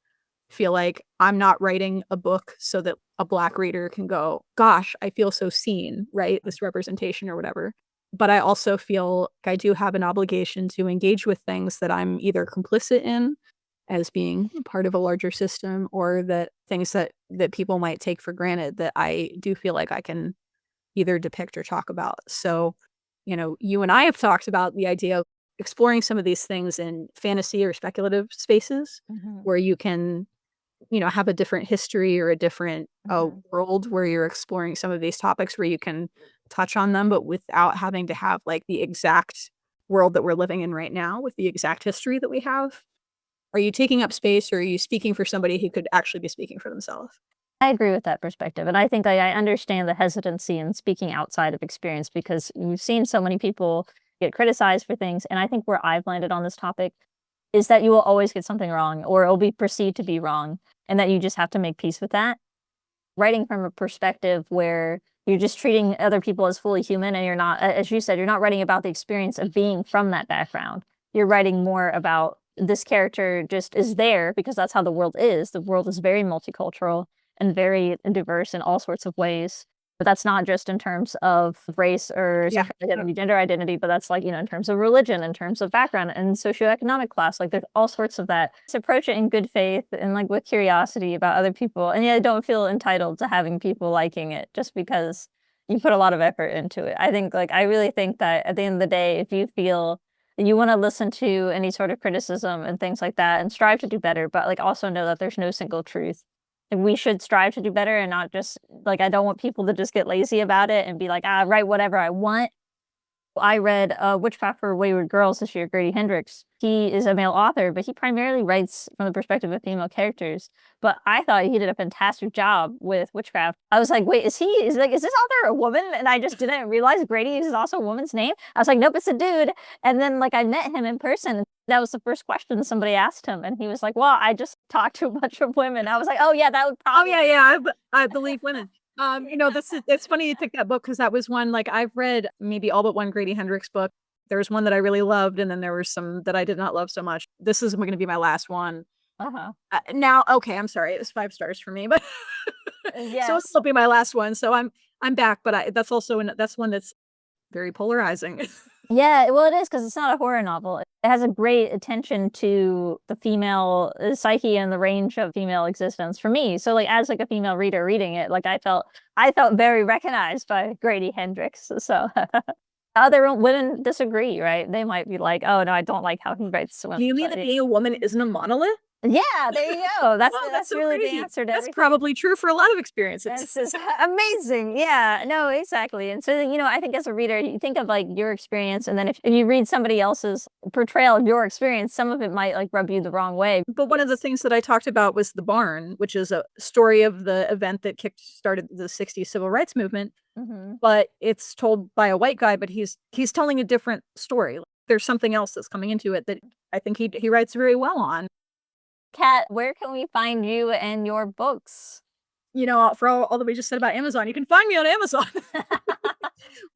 feel like I'm not writing a book so that a Black reader can go, gosh, I feel so seen, right? This representation or whatever. But I also feel like I do have an obligation to engage with things that I'm either complicit in as being part of a larger system, or that things that people might take for granted that I do feel like I can either depict or talk about. So, you and I have talked about the idea of exploring some of these things in fantasy or speculative spaces Mhm, where you can have a different history or a different mhm. world where you're exploring some of these topics where you can touch on them, but without having to have like the exact world that we're living in right now with the exact history that we have. Are you taking up space, or are you speaking for somebody who could actually be speaking for themselves? I agree with that perspective, and I think I understand the hesitancy in speaking outside of experience because we've seen so many people get criticized for things, and I think where I've landed on this topic is that you will always get something wrong, or it'll be perceived to be wrong, and that you just have to make peace with that. Writing from a perspective where you're just treating other people as fully human, and you're not, as you said, you're not writing about the experience of being from that background. You're writing more about this character just is there because that's how the world is. The world is very multicultural and very diverse in all sorts of ways. But that's not just in terms of race or Yeah. sexual identity, gender identity, but that's like, in terms of religion, in terms of background and socioeconomic class. Like there's all sorts of that. Just approach it in good faith and like with curiosity about other people. And yeah, don't feel entitled to having people liking it just because you put a lot of effort into it. I really think that at the end of the day, if you feel that you want to listen to any sort of criticism and things like that and strive to do better, but like also know that there's no single truth. Like, we should strive to do better and not just like, I don't want people to just get lazy about it and be like, write whatever I want. I read Witchcraft for Wayward Girls this year, Grady Hendrix. He is a male author, but he primarily writes from the perspective of female characters. But I thought he did a fantastic job with Witchcraft. I was like, wait, is this author a woman? And I just didn't realize Grady is also a woman's name. I was like, nope, it's a dude. And then like I met him in person. That was the first question somebody asked him, and he was like, "Well, I just talked to a bunch of women." I was like, "Oh yeah, that would Oh probably." yeah, yeah. I believe women. It's funny you picked that book because that was one, like, I've read maybe all but one Grady Hendrix book. There was one that I really loved, and then there were some that I did not love so much. This is going to be my last one. Uh-huh. Now, okay, I'm sorry, it was 5 stars for me, but so this Yes. will be my last one. So I'm back, but that's also that's one that's very polarizing. Yeah, well, it is because it's not a horror novel. It has a great attention to the female psyche and the range of female existence for me. So, like, as like a female reader reading it, like I felt very recognized by Grady Hendrix. So, other women disagree, right? They might be like, "Oh no, I don't like how he writes women's Do you mean that writing." being a woman isn't a monolith? Yeah, there you go. That's Wow, that's so really the crazy. answer to That's everything. probably true for a lot of experiences. This is amazing. Yeah, no, exactly. And so, I think as a reader, you think of like your experience, and then if you read somebody else's portrayal of your experience, some of it might like rub you the wrong way. But one of the things that I talked about was The Barn, which is a story of the event that kick-started the '60s civil rights movement, Mhm. but it's told by a white guy, but he's telling a different story. There's something else that's coming into it that I think he writes very well on. Kat, where can we find you and your books? For all that we just said about Amazon, you can find me on Amazon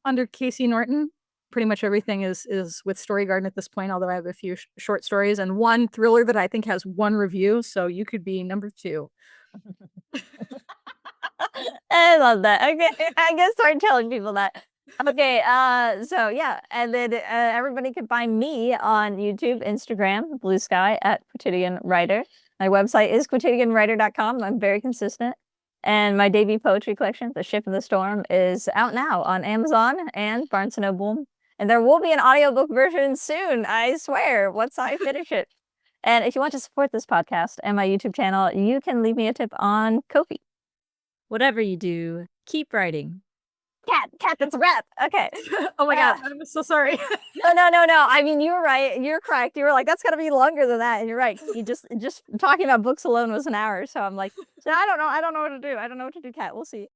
under Casey Norton. Pretty much everything is with Story Garden at this point, although I have a few short stories and one thriller that I think has one review, so you could be number 2. I love that. Okay, I guess start telling people that. Okay, so yeah, and then everybody can find me on YouTube, Instagram, Blue Sky at Quotidian Writer. My website is quotidianwriter.com. I'm very consistent. And my debut poetry collection, The Ship in the Storm, is out now on Amazon and Barnes& and Noble. And there will be an audiobook version soon, I swear, once I finish it. And if you want to support this podcast and my YouTube channel, you can leave me a tip on Ko-fi. Whatever you do, keep writing. Kat, that's a wrap. Okay. Oh my god, I'm so sorry. No. I mean, you were right. You're correct. You were like, that's gotta be longer than that. And you're right. You just talking about books alone was an hour. So I'm like, I don't know what to do. I don't know what to do, Kat. We'll see.